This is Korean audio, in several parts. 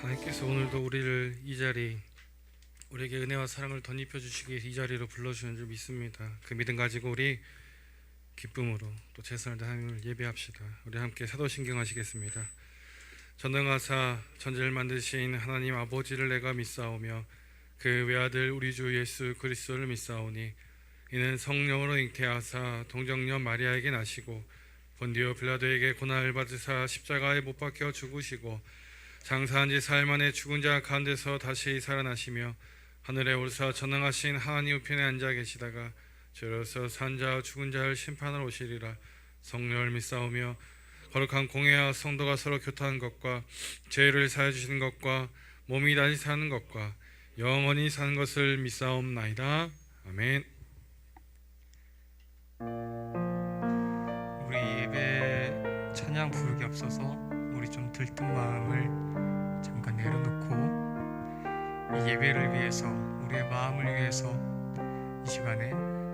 하나님께서 오늘도 우리를 이 자리, 우리에게 은혜와 사랑을 덧입혀 주시기 위해 이 자리로 불러주는 줄 믿습니다. 그 믿음 가지고 우리 기쁨으로 또 최선을 다하는 예배합시다. 우리 함께 사도신경 하시겠습니다. 전능하사 천지를 만드신 하나님 아버지를 내가 믿사오며 그 외아들 우리 주 예수 그리스도를 믿사오니 이는 성령으로 잉태하사 동정녀 마리아에게 나시고 본디오 빌라도에게 고난을 받으사 십자가에 못 박혀 죽으시고 장사한 지 사흘 만에 죽은 자 가운데서 다시 살아나시며 하늘에 오르사 전능하신 하나님 우편에 앉아 계시다가 저로서 산 자와 죽은 자를 심판하러 오시리라. 성령을 믿사오며 거룩한 공회와 성도가 서로 교통하는 것과 죄를 사해 주시는 것과 몸이 다시 사는 것과 영원히 사는 것을 믿사옵나이다. 아멘. 우리 예배 찬양 부르기 앞서서 우리 좀 들뜬 마음을 잠깐 내려놓고 이 예배를 위해서, 우리의 마음을 위해서 이 시간에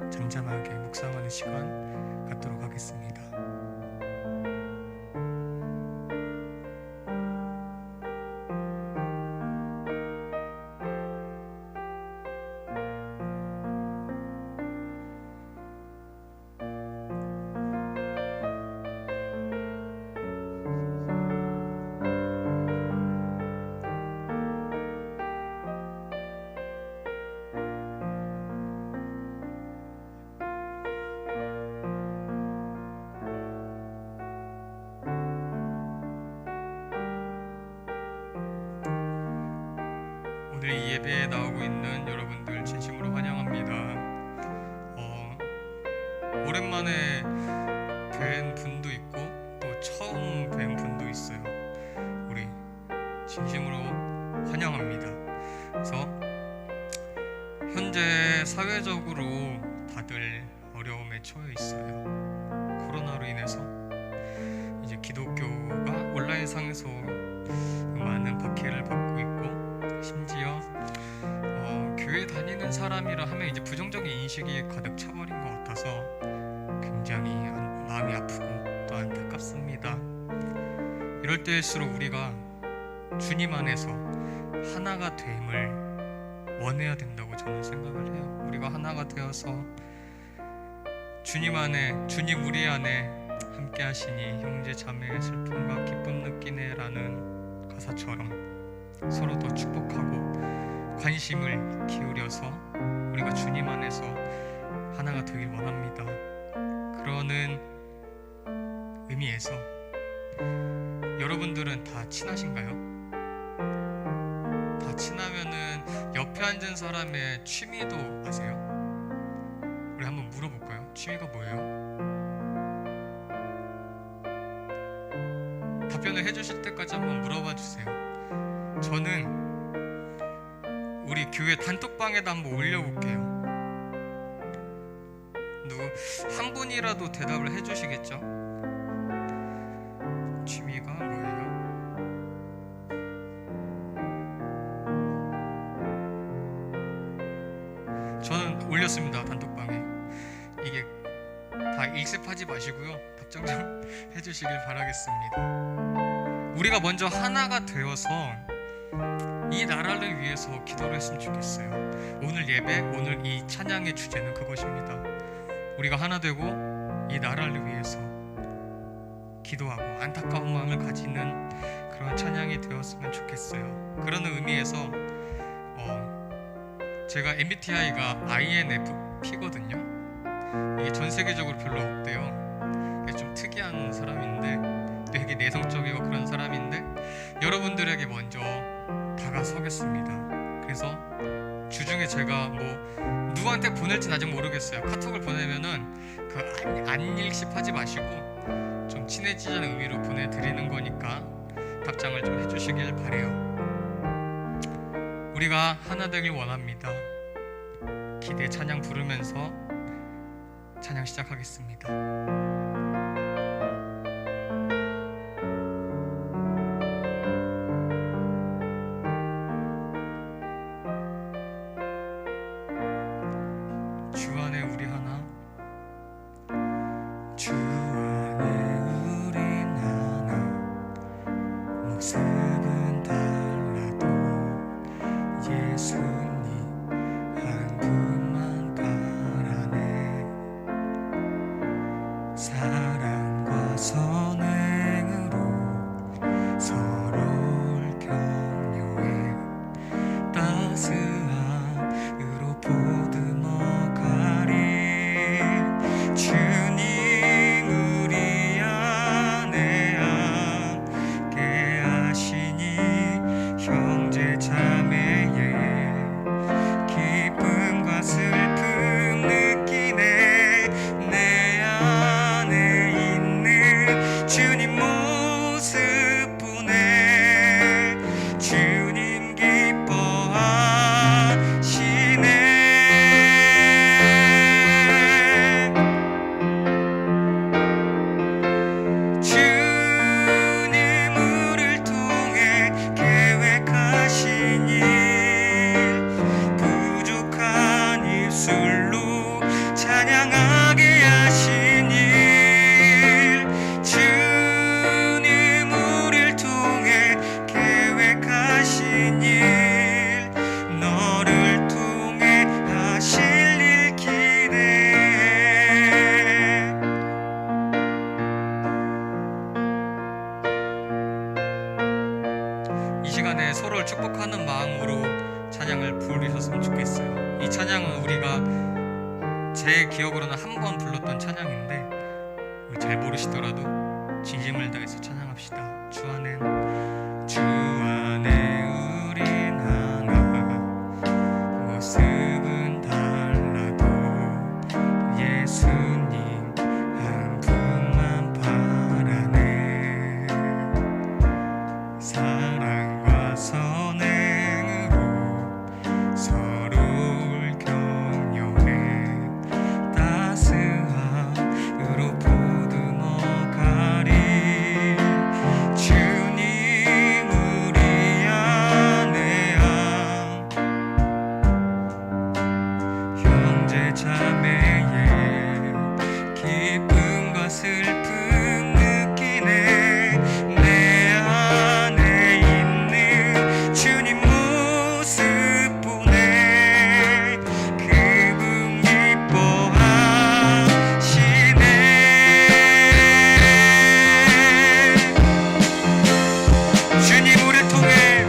잠잠하게 묵상하는 시간 갖도록 하겠습니다. 오늘 이 예배에 나오고 있는 여러분들 진심으로 환영합니다. 오랜만에 뵌 분도 있고 또 처음 뵌 분도 있어요. 우리 진심으로 환영합니다. 그래서 현재 사회적으로 다들 어려움에 처해 있어요. 코로나로 인해서 이제 기독교가 온라인상에서 많은 박해를 받고 있고, 심지어 교회 다니는 사람이라 하면 이제 부정적인 인식이 가득 차버린 것 같아서 굉장히 마음이 아프고 또 안타깝습니다. 이럴 때일수록 우리가 주님 안에서 하나가 됨을 원해야 된다고 저는 생각을 해요. 우리가 하나가 되어서 주님 안에, 주님 우리 안에 함께 하시니 형제 자매의 슬픔과 기쁨 느끼네 라는 가사처럼 서로 더 축복하고 관심을 기울여서 우리가 주님 안에서 하나가 되길 원합니다. 그러는 의미에서 여러분들은 다 친하신가요? 다 친하면은 옆에 앉은 사람의 취미도 아세요? 우리 한번 물어볼까요? 취미가 뭐예요? 답변을 해주실 때까지 한번 물어봐 주세요. 저는 우리 교회 단톡방에다 한번 올려볼게요. 누구 한 분이라도 대답을 해주시겠죠? 취미가 뭐예요? 저는 올렸습니다. 단톡방에. 이게 다 일습하지 마시고요, 답장 좀 해주시길 바라겠습니다. 우리가 먼저 하나가 되어서 이 나라를 위해서 기도를 했으면 좋겠어요. 오늘 예배, 오늘 이 찬양의 주제는 그것입니다. 우리가 하나 되고 이 나라를 위해서 기도하고 안타까운 마음을 가지는 그런 찬양이 되었으면 좋겠어요. 그런 의미에서 제가 MBTI가 INFP거든요. 이게 전 세계적으로 별로 없대요. 좀 특이한 사람인데, 되게 내성적이고 그런 사람인데 여러분들에게 먼저 다가서겠습니다. 그래서 주중에 제가 뭐 누구한테 보낼지는 아직 모르겠어요. 카톡을 보내면은 그 안일십하지 마시고 좀 친해지자는 의미로 보내드리는 거니까 답장을 좀 해주시길 바래요. 우리가 하나 되길 원합니다. 기대 찬양 부르면서 찬양 시작하겠습니다. 주 안에 우리 하나, 주 안에 우린 하나, 모습은 달라 선행으로 서로를 격려해 따스함으로 보듬어 가리. 주님 우리 안에 함께 하시니 형제 자매의 기쁨과 슬픔 느끼네. 내 안에 있는 주님 모습 보네. 주님 기뻐하시네. 주님 우리를 통해 계획하신 일, 부족한 입술로 찬양하게 하신 일. 주님 우리를 통해 계획하신 일, 너를 통해 하실 일 기대해. 이 시간에 서로를 축복하는 마음으로 찬양을 부르셨으면 좋겠어요. 이 찬양은 우리가 제 기억으로는 한 번 불렀던 찬양인데 잘 모르시더라도 진심을 다해서 찬양합시다. 주 안에 우린 하나, 모습은 달라도 예수님 한 분만 바라네. 사랑과 선행으로 서로를 격려해 따스함으로 보듬어 가리. 주님 우리 안에 형제 자매의 기쁨과 슬픔 느끼네. 내 안에 있는 주님 모습 보네. 그분 기뻐하시네. 주님 우리를 통해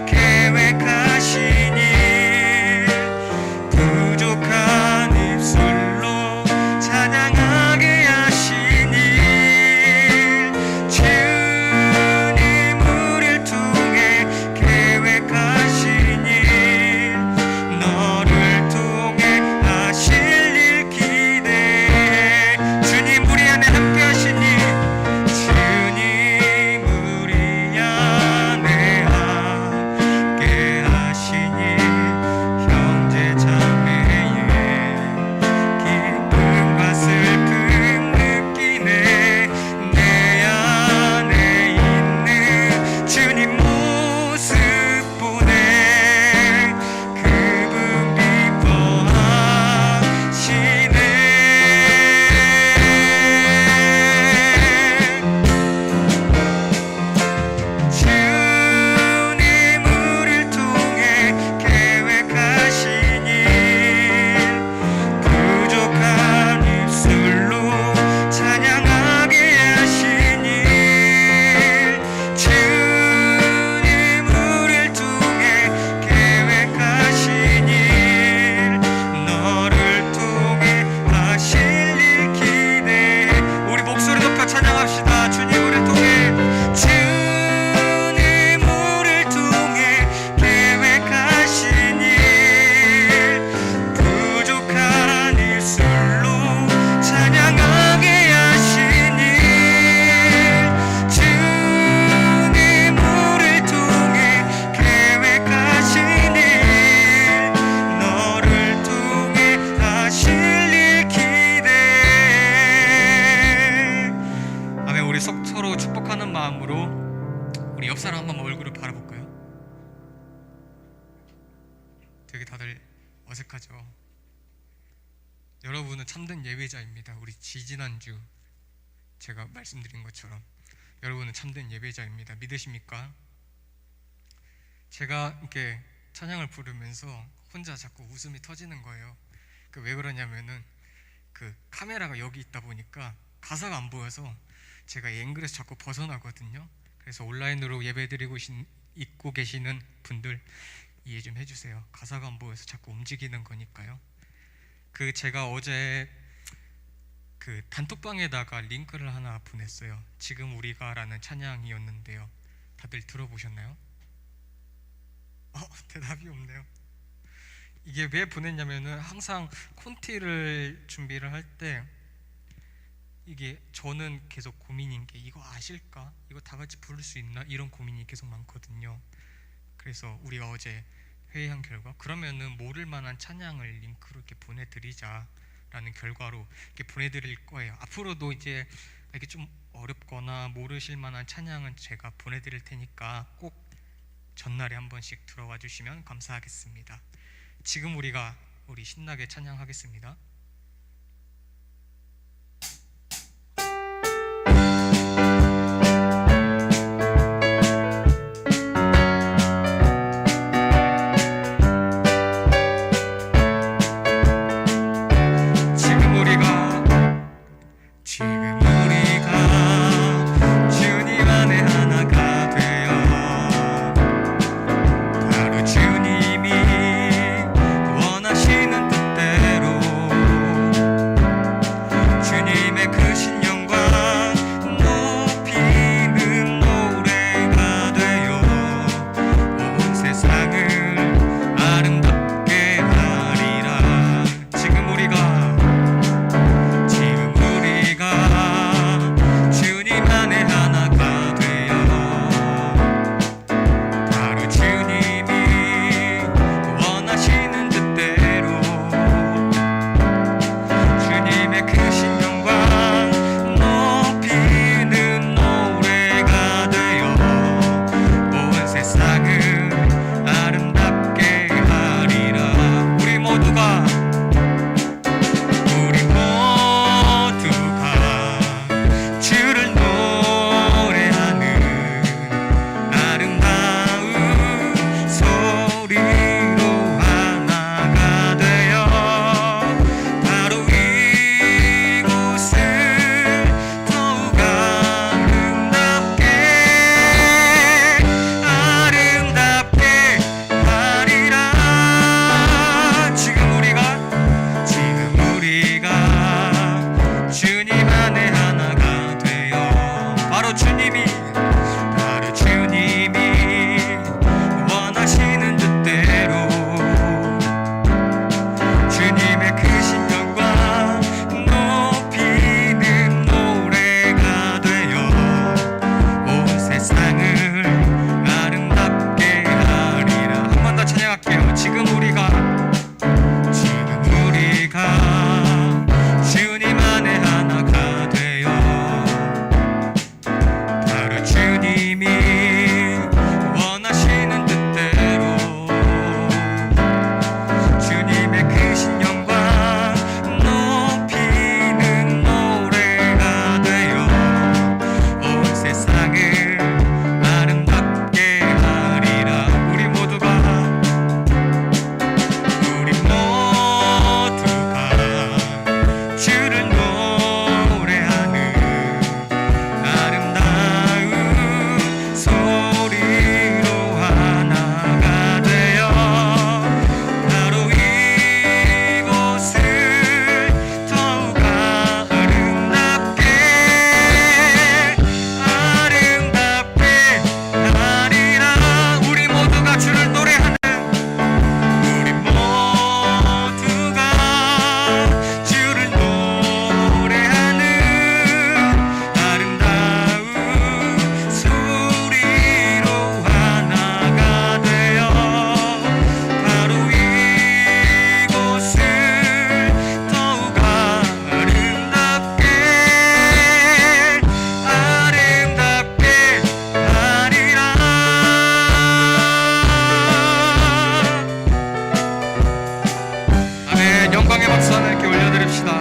계획하신 일, 부족한 입술로 찬양하게 하신 일. 주님 우리를 통해 계획하신 일, 너를 통해 하실 일 기대해. 주님 우리 안에 함께 하신 일, 주님 우리 안에 함께 하신 일, 형제 자매의 기쁨과 슬픔 느끼네. 내 안에 있는 주님 모습 보네. 그분 기뻐하시네. 주님 우리를 통해 계획하신 일, 부족한 입술로 찬양하게 하신 일. 주님 우리를 통해 계획하신 일, 너를 통해 하실 일 기대해. 우리 목소리 높여 찬양합시다. 주님 우리를 통해, 주님 우리를 통해 계획하신 일, 부족한 입술로 찬양하게 하신 일. 주님 우리를 통해 계획하신 일, 너를 통해 하실 일 기대해. 아멘. 우리 서로 축복하는 마음으로 우리 옆 사람 한번 얼굴을 바라볼까요? 되게 다들 어색하죠? 여러분은 참된 예배자입니다. 우리 지지난주 제가 말씀드린 것처럼 여러분은 참된 예배자입니다. 믿으십니까? 제가 이렇게 찬양을 부르면서 혼자 자꾸 웃음이 터지는 거예요. 왜 그러냐면은 그 카메라가 여기 있다 보니까 가사가 안 보여서 제가 이 앵글에서 자꾸 벗어나거든요. 그래서 온라인으로 예배드리고 있고 계시는 분들 이해 좀 해주세요. 가사가 안 보여서 자꾸 움직이는 거니까요. 그 제가 어제 그 단톡방에다가 링크를 하나 보냈어요. 지금 우리가라는 찬양이었는데요. 다들 들어보셨나요? 대답이 없네요. 이게 왜 보냈냐면은 항상 콘티를 준비를 할 때 이게 저는 계속 고민인 게 이거 아실까? 이거 다 같이 부를 수 있나? 이런 고민이 계속 많거든요. 그래서 우리가 어제 회의한 결과 그러면은 모를 만한 찬양을 링크로 이렇게 보내드리자라는 결과로 이렇게 보내드릴 거예요. 앞으로도 이제 이게 좀 어렵거나 모르실 만한 찬양은 제가 보내드릴 테니까 꼭 전날에 한 번씩 들어와 주시면 감사하겠습니다. 지금 우리 신나게 찬양하겠습니다. 지금 우리가 주님 안에 하나가 되어 바로 주님이 원하시는 뜻대로 주님의 크신 영광 높이는 노래가 되어 온 세상을 아름답게 하리라. 지금 우리가 주님 안에 하나가 되어 바로 주님이 원하시는 뜻대로 주님의 크신 영광 높이는 노래가 되어 온 세상을 아름답게 하리라. 우리 모두가 주를 노래하는 아름다운 소리로 하나가 되어 바로 이곳을 더욱 아름답게 하리라. 지금 우리가 주님 안에 하나가 되어 바로 주님이 원하시는 뜻대로 주님의 크신 영광 높이는 노래가 되어 온 세상을 아름답게 하리라. 한 번 더 찬양할게요. 지금 우리가 주님 안에 하나가 되어 바로 주님이 원하시는 뜻대로 주님의 크신 영광 높이는 노래가 되어 온 세상을 아름답게 하리라. 우리 모두가 주를 노래하는 아름다운 소리로 하나가 되어 바로 이곳을 더욱 아름답게 하리라. 우리 모두가 주를 노래하는 주를 노래하는 아름다운 소리로 하나가 되어 바로 이곳을 더욱 아름답게 하리라. 아멘. 영광의 박수 하나님께 올려드립시다.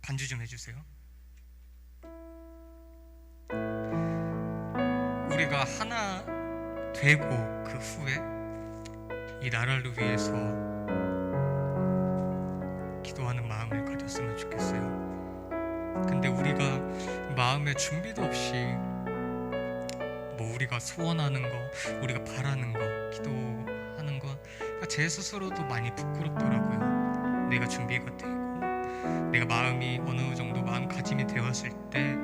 반주 좀 해주세요. 우리가 하나 되고 그 후에 이 나라를 위해서 기도하는 마음을 가졌으면 좋겠어요. 근데 우리가 마음의 준비도 없이 뭐 우리가 소원하는 거, 우리가 바라는 거, 기도하는 거, 그러니까 제 스스로도 많이 부끄럽더라고요. 내가 준비가 되고 내가 마음이 어느 정도 마음가짐이 되었을 때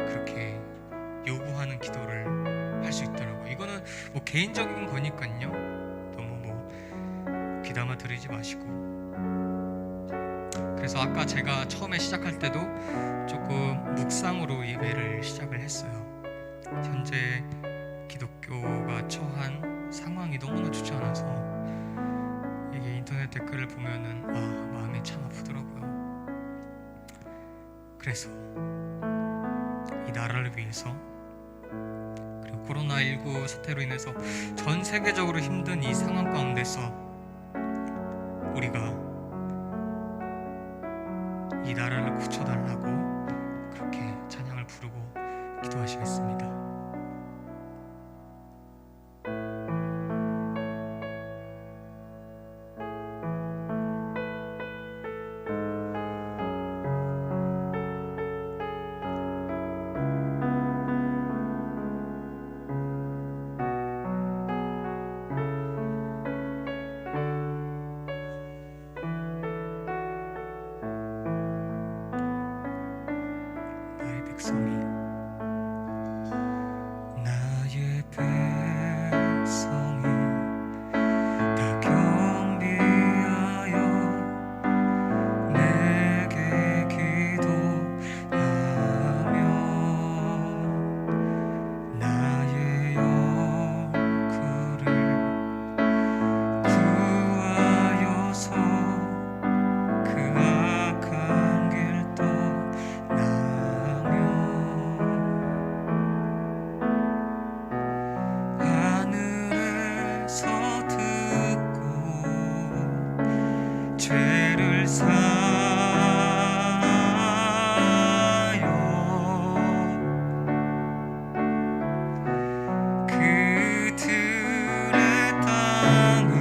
그렇게 요구하는 기도를 할 수 있더라고요. 이거는 뭐 개인적인 거니까요. 너무 뭐 귀담아 들이지 마시고. 그래서 아까 제가 처음에 시작할 때도 조금 묵상으로 예배를 시작을 했어요. 현재 기독교가 처한 상황이 너무나 좋지 않아서 이게 인터넷 댓글을 보면은 마음이 참 아프더라고요. 그래서 이 나라를 위해서, 그리고 코로나19 사태로 인해서 전 세계적으로 힘든 이 상황 가운데서 우리가 이 나라를 고쳐달라고 그렇게 찬양을 부르고 기도하시겠습니다. 나의 백성이 다 경비하여 내게 기도하며 나의 영크를 구하여서 그 악한 길 떠나며 하늘에서 듣고 죄를 사하여 그들의 땅을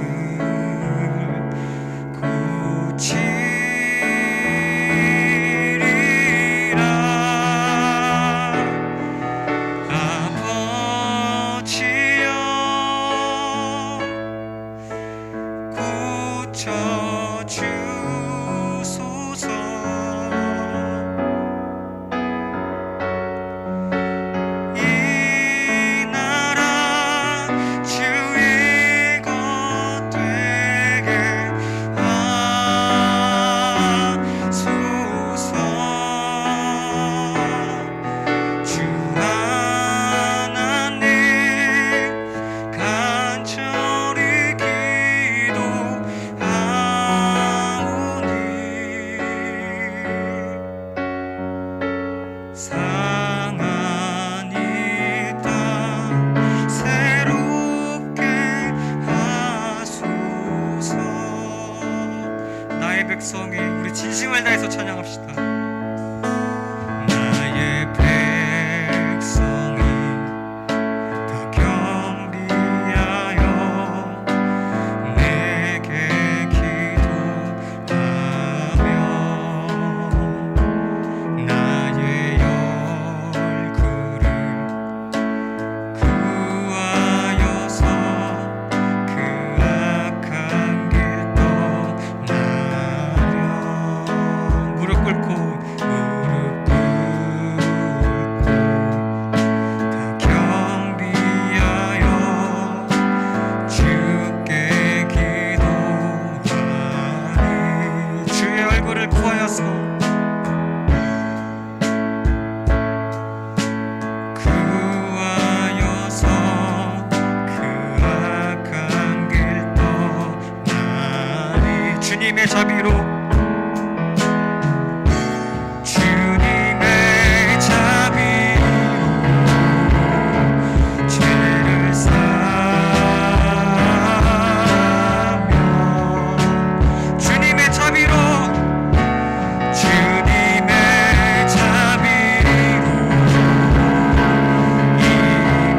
고치리라. 아버지여 고쳐주소서. 이 나라 주의 것 되게 하소서. 주 하나님 간절히 기도하오니 상한 이 땅 새롭게 하소서. 나의 백성이, 우리 진심을 다해서 찬양합시다. 나의 백성이 다 경비하여 내게 기도하며 나의 열그를 구하여서 그 악한 길 떠나려. 무릎 꿇고 다 경비하여 주께 기도하리. 주의 얼굴을 구하여서 그 악한 길 떠나리. 주님의 자비로 죄를 사하며 주님의 자비로 이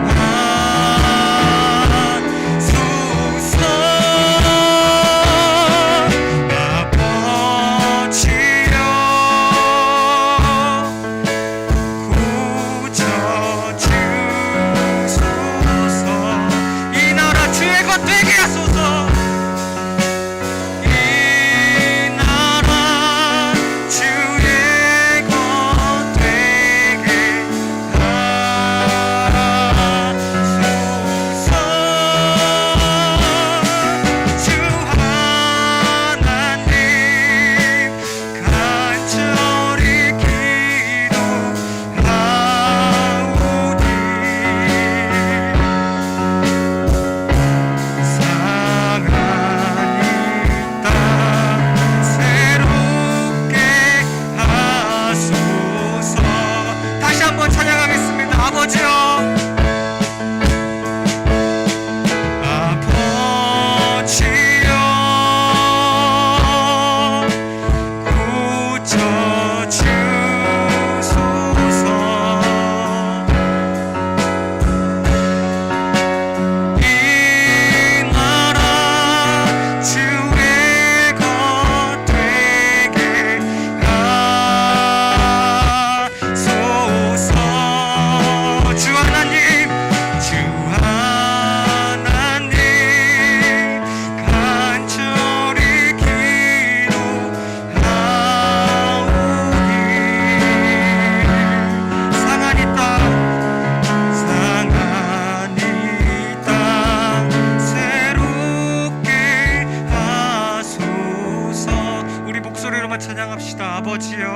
아버지여,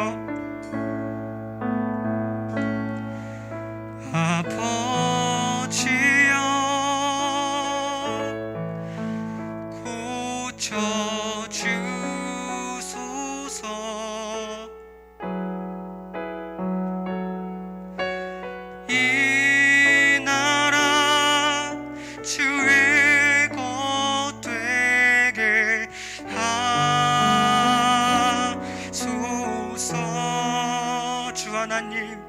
아버지여, 고쳐주소서. 이 나라 주의 것 되게 하소서. 주 하나님,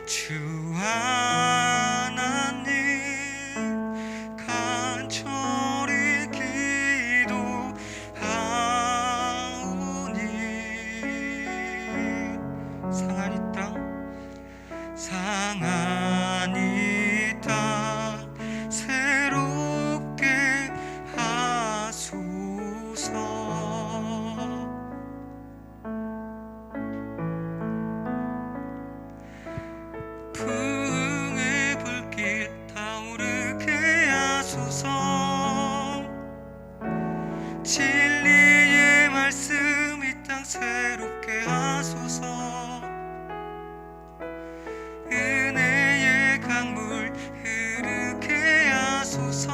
주 하나님, 간절히 기도하오니. 상한 이 땅 새롭게 하소서. 풍의 불길 타오르게 하소서. 진리의 말씀 이 땅 새롭게 하소서. 은혜의 강물 흐르게 하소서.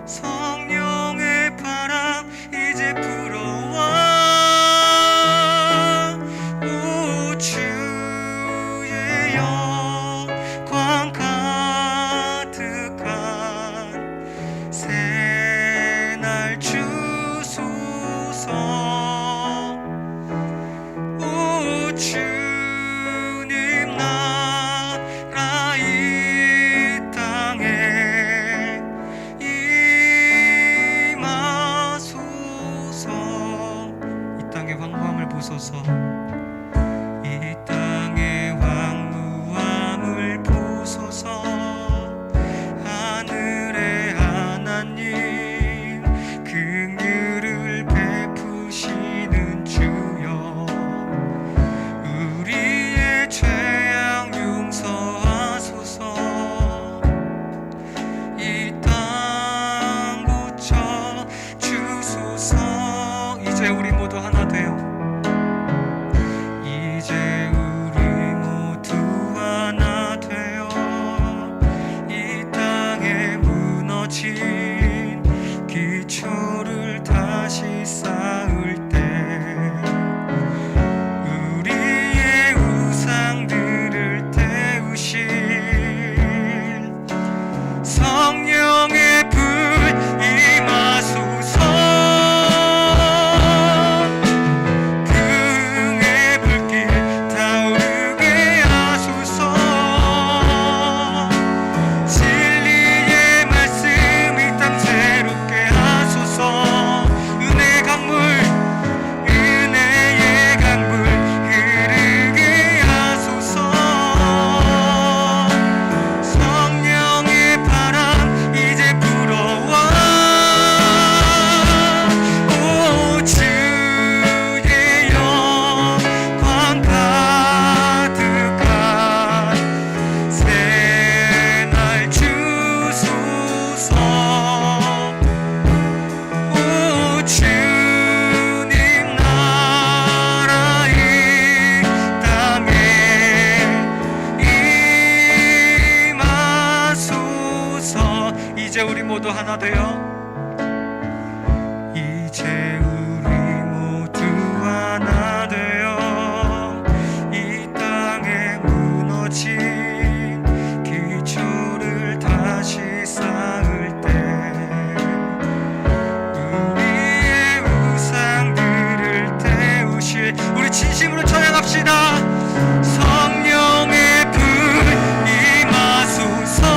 성령의 바람 이제 불어와. 오 주의 영광 가득한 새날 주소서. 오 주님 나라 이 땅에 임하소서. 이 땅의 황무함을 보소서. 이 땅의 황무함을 보소서. 하늘의 하나님, 긍휼을 베푸시는 주여, 우리의 죄악 용서하소서. 이 땅 고쳐 주소서. 이제 우리 모두 하나 되어, 이제 우리 모두 하나 되어 이 땅에 무너진 기초를 다시 쌓을 때 우리의 우상들을 태우실 성령의 불 임하소서. 긍의 불길 타오르게 하소서. 진리의 말씀 이 땅 새롭게 하소서. 은혜의 강물 흐르게 하소서. 성령의 바람 이제 불어와. 오 주의 영광 가득한 새날 주소서. 오 주님 나라 이 땅에 임하소서. 이제 우리 모두 하나 되어, 이제 우리 모두 하나 되어 이 땅에 무너진 기초를 다시 쌓을 때 우리의 우상들을 태우실, 우리 진심으로 찬양합시다. 성령의 불 임하소서.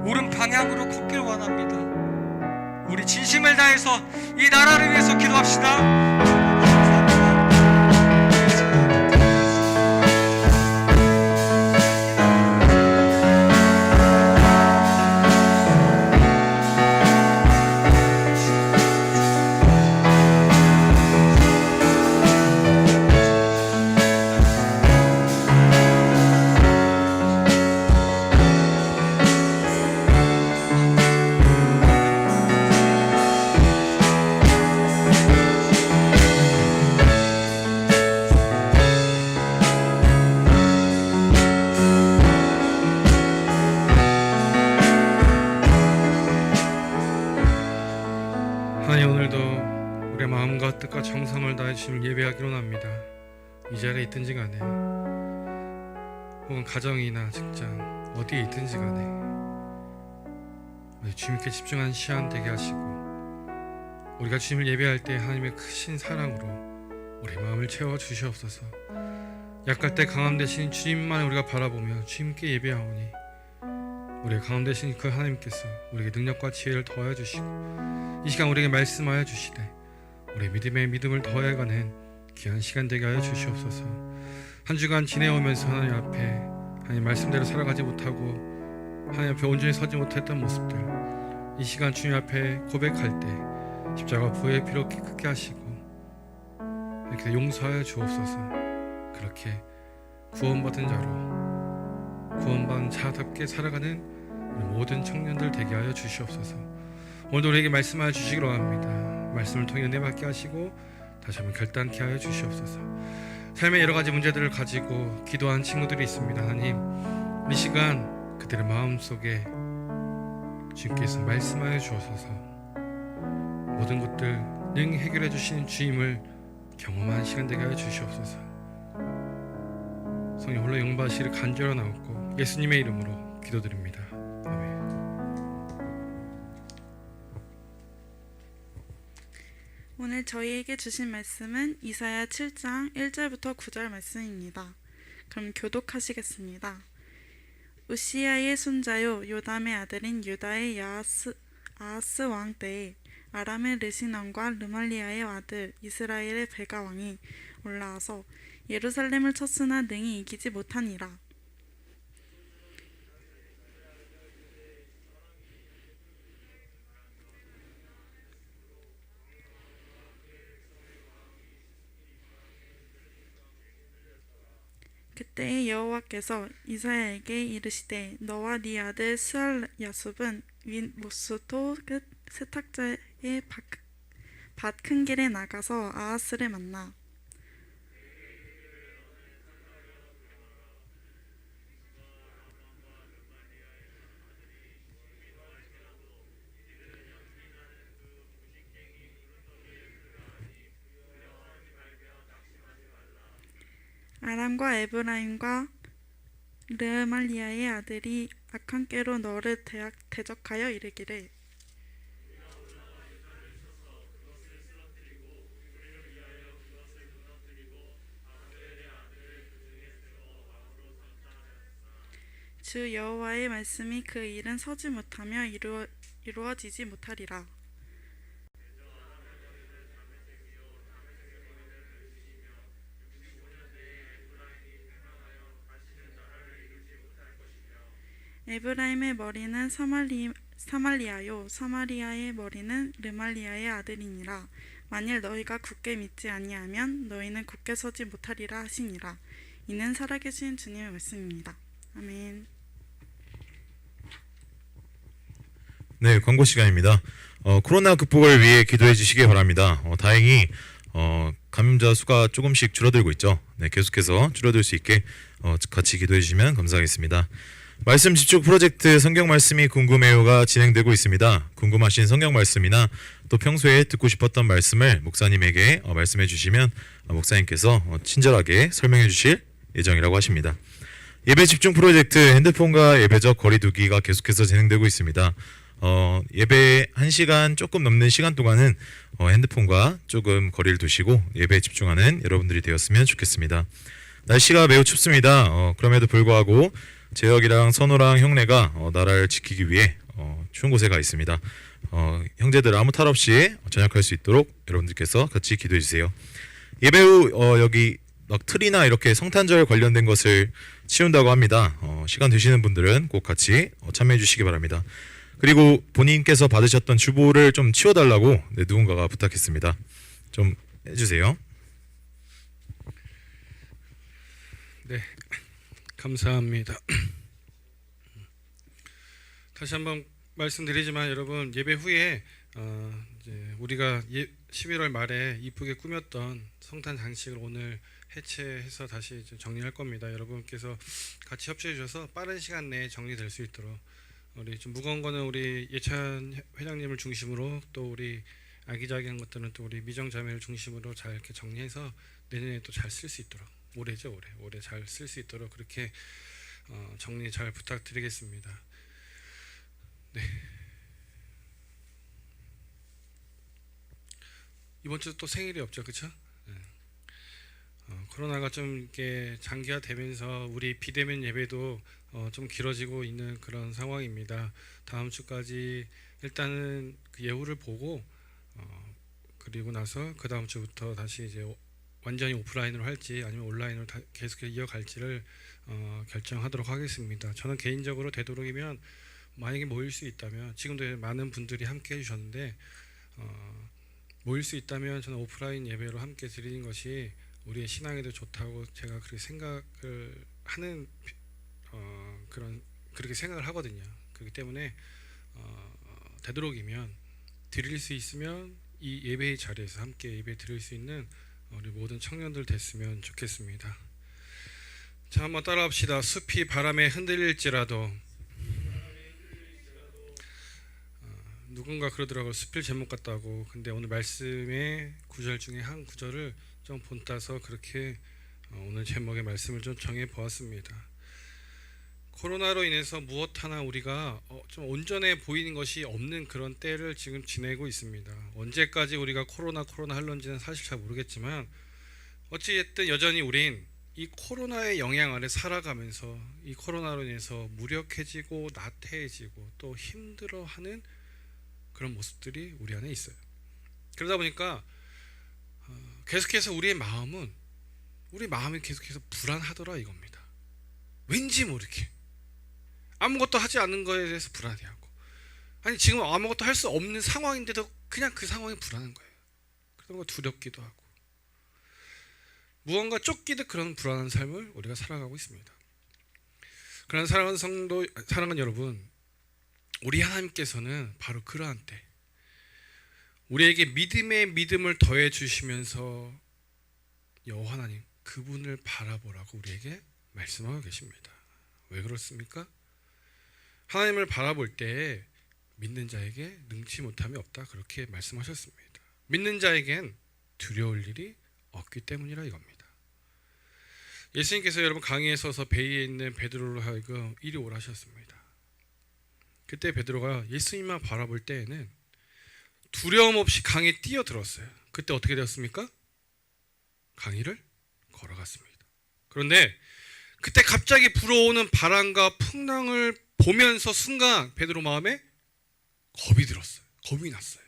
옳은 방향으로 걷길 원합니다. 우리 진심을 다해서 이 나라를 위해서 기도합시다. 하나님, 오늘도 우리의 마음과 뜻과 정성을 다해 주님 예배하기로 합니다. 이 자리에 있든지 간에 혹은 가정이나 직장 어디에 있든지 간에 주님께 집중한 시간 되게 하시고, 우리가 주님을 예배할 때 하나님의 크신 사랑으로 우리 마음을 채워 주시옵소서. 약할 때 강함 되신 주님만 우리가 바라보며 주님께 예배하오니 우리의 강함 되신 그 하나님께서 우리에게 능력과 지혜를 더하여 주시고, 이 시간 우리에게 말씀하여 주시되 우리의 믿음에 믿음을 더해가는 귀한 시간 되게 하여 주시옵소서. 한 주간 지내오면서 하나님 앞에 하나님 말씀대로 살아가지 못하고 하나님 앞에 온전히 서지 못했던 모습들, 이 시간 주님 앞에 고백할 때 십자가 부의 피로 크게 하시고 이렇게 용서하여 주옵소서. 그렇게 구원받은 자로 구원받은 자답게 살아가는 우리 모든 청년들 되게 하여 주시옵소서. 오늘도 우리에게 말씀하여 주시기로 합니다. 말씀을 통해 은혜 받게 하시고 다시 한번 결단케 하여 주시옵소서. 삶의 여러 가지 문제들을 가지고 기도한 친구들이 있습니다. 하나님, 이 시간 그들의 마음속에 주님께서 말씀하여 주옵소서. 모든 것들 능 해결해 주시는 주임을 경험한 시간 되게 하여 주시옵소서. 성령 홀로 영받으시기를 간절히 나옵고 예수님의 이름으로 기도드립니다. 아멘. 오늘 저희에게 주신 말씀은 이사야 7장 1절부터 9절 말씀입니다. 그럼 교독하시겠습니다. 우시야의 손자요 요담의 아들인 유다의 아하스 왕 때에 아람의 르시남과 르말리아의 아들 이스라엘의 베가 왕이 올라와서 예루살렘을 쳤으나 능히 이기지 못하니라. 그때에 여호와께서 이사야에게 이르시되 너와 네 아들 스알야숲은 윗 모스토 끝 세탁자의 밭 큰 길에 나가서 아하스를 만나 아람과 에브라임과 르말리아의 아들이 악한 꾀로 너를 대적하여 이르기를 주 여호와의 말씀이 그 일은 서지 못하며 이루어지지 못하리라. 에브라임의 머리는 사말리아요 사마리아의 머리는 르말리아의 아들이니라. 만일 너희가 굳게 믿지 아니하면 너희는 굳게 서지 못하리라 하시니라. 이는 살아계신 주님의 말씀입니다. 아멘. 네, 광고 시간입니다. 코로나 극복을 위해 기도해 주시기 바랍니다. 다행히 감염자 수가 조금씩 줄어들고 있죠. 네, 계속해서 줄어들 수 있게 같이 기도해 주시면 감사하겠습니다. 말씀 집중 프로젝트 성경 말씀이 궁금해요가 진행되고 있습니다. 궁금하신 성경 말씀이나 또 평소에 듣고 싶었던 말씀을 목사님에게 말씀해 주시면 목사님께서 친절하게 설명해 주실 예정이라고 하십니다. 예배 집중 프로젝트 핸드폰과 예배적 거리두기가 계속해서 진행되고 있습니다. 예배 1시간 조금 넘는 시간 동안은 핸드폰과 조금 거리를 두시고 예배에 집중하는 여러분들이 되었으면 좋겠습니다. 날씨가 매우 춥습니다. 그럼에도 불구하고 재혁이랑 선우랑 형네가 나라를 지키기 위해 추운 곳에 가 있습니다. 형제들 아무 탈 없이 전역할 수 있도록 여러분들께서 같이 기도해 주세요. 예배 후 여기 막 틀이나 이렇게 성탄절 관련된 것을 치운다고 합니다. 시간 되시는 분들은 꼭 같이 참여해 주시기 바랍니다. 그리고 본인께서 받으셨던 주보를 좀 치워달라고 누군가가 부탁했습니다. 좀 해주세요. 네, 감사합니다. 다시 한번 말씀드리지만 여러분 예배 후에 이제 우리가 11월 말에 이쁘게 꾸몄던 성탄 장식을 오늘 해체해서 다시 이제 정리할 겁니다. 여러분께서 같이 협조해 주셔서 빠른 시간 내에 정리될 수 있도록 우리 좀 무거운 거는 우리 예찬 회장님을 중심으로 또 우리 아기자기한 것들은 또 우리 미정 자매를 중심으로 잘 이렇게 정리해서 내년에 또 잘 쓸 수 있도록 올해죠 올해 잘 쓸 수 있도록 그렇게 정리 잘 부탁드리겠습니다. 네. 이번 주 또 생일이 없죠, 그렇죠? 네. 코로나가 좀 이렇게 장기화되면서 우리 비대면 예배도 좀 길어지고 있는 그런 상황입니다. 다음 주까지 일단은 그 예후를 보고 그리고 나서 그 다음 주부터 다시 이제 완전히 오프라인으로 할지 아니면 온라인으로 계속 이어갈지를 결정하도록 하겠습니다. 저는 개인적으로 되도록이면 만약에 모일 수 있다면 지금도 많은 분들이 함께 해주셨는데 모일 수 있다면 저는 오프라인 예배로 함께 드리는 것이 우리의 신앙에도 좋다고 제가 그렇게 생각을 하는 그렇게 생각을 하거든요. 그렇기 때문에 되도록이면 드릴 수 있으면 이 예배의 자리에서 함께 예배 드릴 수 있는 우리 모든 청년들 됐으면 좋겠습니다. 자, 한번 따라합시다. 숲이 바람에 흔들릴지라도. 누군가 그러더라고요. 숲필 제목 같다고. 근데 오늘 말씀의 구절 중에 한 구절을 좀 본따서 그렇게 오늘 제목의 말씀을 좀 정해 보았습니다. 코로나로 인해서 무엇 하나 우리가 좀 온전해 보이는 것이 없는 그런 때를 지금 지내고 있습니다. 언제까지 우리가 코로나 할런지는 사실 잘 모르겠지만 어찌됐든 여전히 우린 이 코로나의 영향 아래 살아가면서 이 코로나로 인해서 무력해지고 나태해지고 또 힘들어하는 그런 모습들이 우리 안에 있어요. 그러다 보니까 계속해서 우리 마음이 계속해서 불안하더라 이겁니다. 왠지 모르게 아무것도 하지 않는 거에 대해서 불안해하고, 아니 지금 아무것도 할 수 없는 상황인데도 그냥 그 상황이 불안한 거예요. 그런 거 두렵기도 하고 무언가 쫓기듯 그런 불안한 삶을 우리가 살아가고 있습니다. 그런 사랑하는 여러분, 우리 하나님께서는 바로 그러한 때 우리에게 믿음의 믿음을 더해 주시면서 여호와 하나님 그분을 바라보라고 우리에게 말씀하고 계십니다. 왜 그렇습니까? 하나님을 바라볼 때 믿는 자에게 능치 못함이 없다 그렇게 말씀하셨습니다. 믿는 자에겐 두려울 일이 없기 때문이라 이겁니다. 예수님께서 여러분 강에 서서 배에 있는 베드로로 하여금 이리 오라 하셨습니다. 그때 베드로가 예수님만 바라볼 때에는 두려움 없이 강에 뛰어들었어요. 그때 어떻게 되었습니까? 강의를 걸어갔습니다. 그런데 그때 갑자기 불어오는 바람과 풍랑을 보면서 순간 베드로 마음에 겁이 들었어요. 겁이 났어요.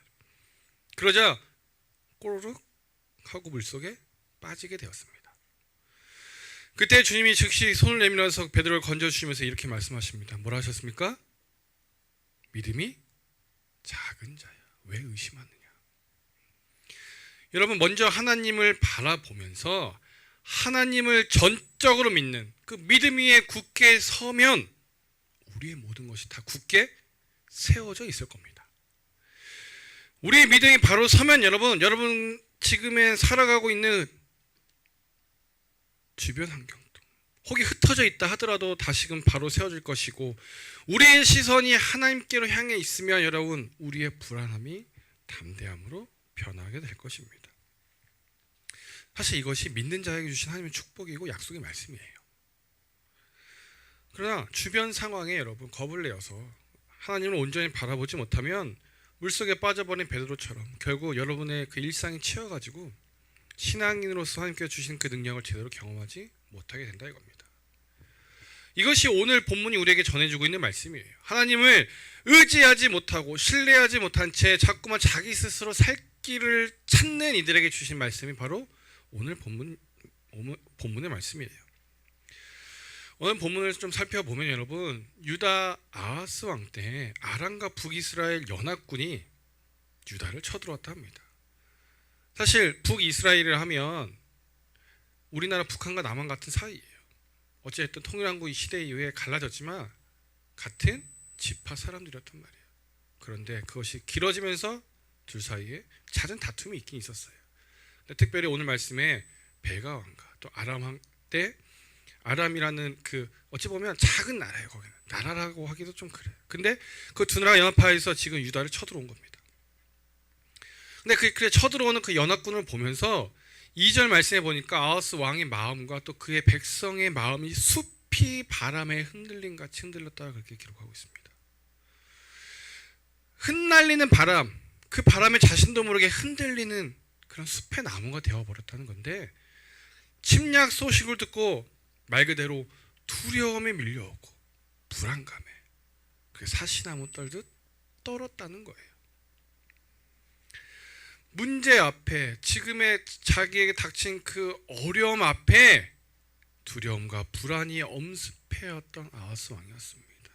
그러자 꼬르륵 하고 물속에 빠지게 되었습니다. 그때 주님이 즉시 손을 내밀어서 베드로를 건져주시면서 이렇게 말씀하십니다. 뭐라 하셨습니까? 믿음이 작은 자야, 왜 의심하느냐. 여러분, 먼저 하나님을 바라보면서 하나님을 전적으로 믿는 그 믿음 위에 굳게 서면 우리의 모든 것이 다 굳게 세워져 있을 겁니다. 우리의 믿음이 바로 서면 여러분 지금에 살아가고 있는 주변 환경도 혹이 흩어져 있다 하더라도 다시금 바로 세워질 것이고, 우리의 시선이 하나님께로 향해 있으면 여러분 우리의 불안함이 담대함으로 변하게 될 것입니다. 사실 이것이 믿는 자에게 주신 하나님의 축복이고 약속의 말씀이에요. 그러나 주변 상황에 여러분 겁을 내어서 하나님을 온전히 바라보지 못하면 물속에 빠져버린 베드로처럼 결국 여러분의 그 일상이 치여가지고 신앙인으로서 하나님께서 주신 그 능력을 제대로 경험하지 못하게 된다 이겁니다. 이것이 오늘 본문이 우리에게 전해주고 있는 말씀이에요. 하나님을 의지하지 못하고 신뢰하지 못한 채 자꾸만 자기 스스로 살 길을 찾는 이들에게 주신 말씀이 바로 오늘 본문의 말씀이에요. 오늘 본문을 좀 살펴보면 여러분, 유다 아하스 왕 때 아람과 북이스라엘 연합군이 유다를 쳐들어왔다 합니다. 사실 북이스라엘을 하면 우리나라 북한과 남한 같은 사이예요. 어쨌든 통일한국 시대 이후에 갈라졌지만 같은 지파 사람들이었단 말이에요. 그런데 그것이 길어지면서 둘 사이에 잦은 다툼이 있긴 있었어요. 근데 특별히 오늘 말씀에 베가 왕과 또 아람 왕 때 아람이라는 그 어찌 보면 작은 나라예요. 거기는 나라라고 하기도 좀 그래요. 근데 그 두 나라 연합하에서 지금 유다를 쳐들어온 겁니다. 근데 그래 쳐들어오는 그 연합군을 보면서 2절 말씀에 보니까 아하스 왕의 마음과 또 그의 백성의 마음이 숲이 바람에 흔들림 같이 흔들렸다 그렇게 기록하고 있습니다. 흩날리는 바람, 그 바람에 자신도 모르게 흔들리는 그런 숲의 나무가 되어버렸다는 건데, 침략 소식을 듣고 말 그대로 두려움에 밀려오고 불안감에 그 사시나무 떨듯 떨었다는 거예요. 문제 앞에, 지금의 자기에게 닥친 그 어려움 앞에 두려움과 불안이 엄습해왔던 아하스 왕이었습니다.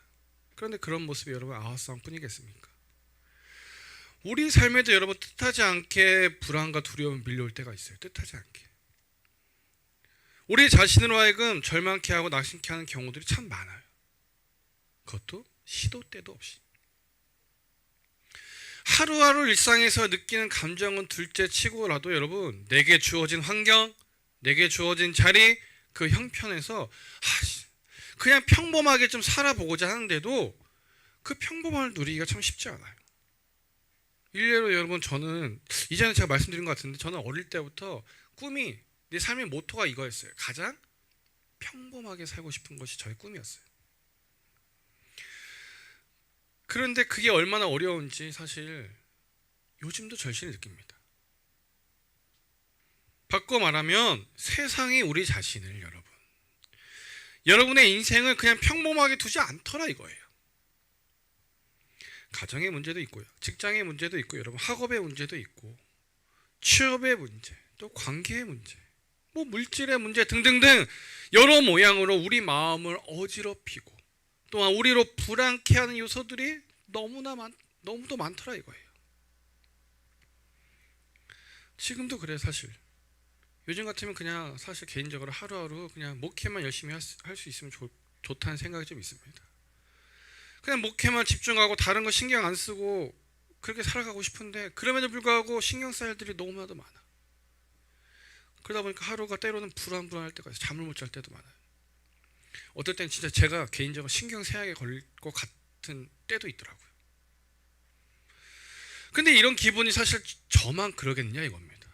그런데 그런 모습이 여러분 아하스 왕뿐이겠습니까? 우리 삶에도 여러분 뜻하지 않게 불안과 두려움이 밀려올 때가 있어요. 뜻하지 않게 우리 자신으로 하여금 절망케 하고 낙심케 하는 경우들이 참 많아요. 그것도 시도 때도 없이. 하루하루 일상에서 느끼는 감정은 둘째 치고라도 여러분, 내게 주어진 환경, 내게 주어진 자리, 그 형편에서 그냥 평범하게 좀 살아보고자 하는데도 그 평범함을 누리기가 참 쉽지 않아요. 일례로 여러분, 저는 이전에 제가 말씀드린 것 같은데, 저는 어릴 때부터 꿈이, 내 삶의 모토가 이거였어요. 가장 평범하게 살고 싶은 것이 저의 꿈이었어요. 그런데 그게 얼마나 어려운지 사실 요즘도 절실히 느낍니다. 바꿔 말하면 세상이 우리 자신을 여러분의 인생을 그냥 평범하게 두지 않더라 이거예요. 가정의 문제도 있고요, 직장의 문제도 있고, 여러분 학업의 문제도 있고, 취업의 문제, 또 관계의 문제, 뭐 물질의 문제 등등등 여러 모양으로 우리 마음을 어지럽히고 또한 우리로 불안케 하는 요소들이 너무도 많더라 이거예요. 지금도 그래. 사실 요즘 같으면 그냥 사실 개인적으로 하루하루 그냥 목회만 열심히 할 수 있으면 좋다는 생각이 좀 있습니다. 그냥 목회만 집중하고 다른 거 신경 안 쓰고 그렇게 살아가고 싶은데, 그럼에도 불구하고 신경 쓸 일들이 너무나도 많아. 그러다 보니까 하루가 때로는 불안할 때가 있어요. 잠을 못 잘 때도 많아요. 어떨 땐 진짜 제가 개인적으로 신경쇠약에 걸릴 것 같은 때도 있더라고요. 근데 이런 기분이 사실 저만 그러겠냐 이겁니다.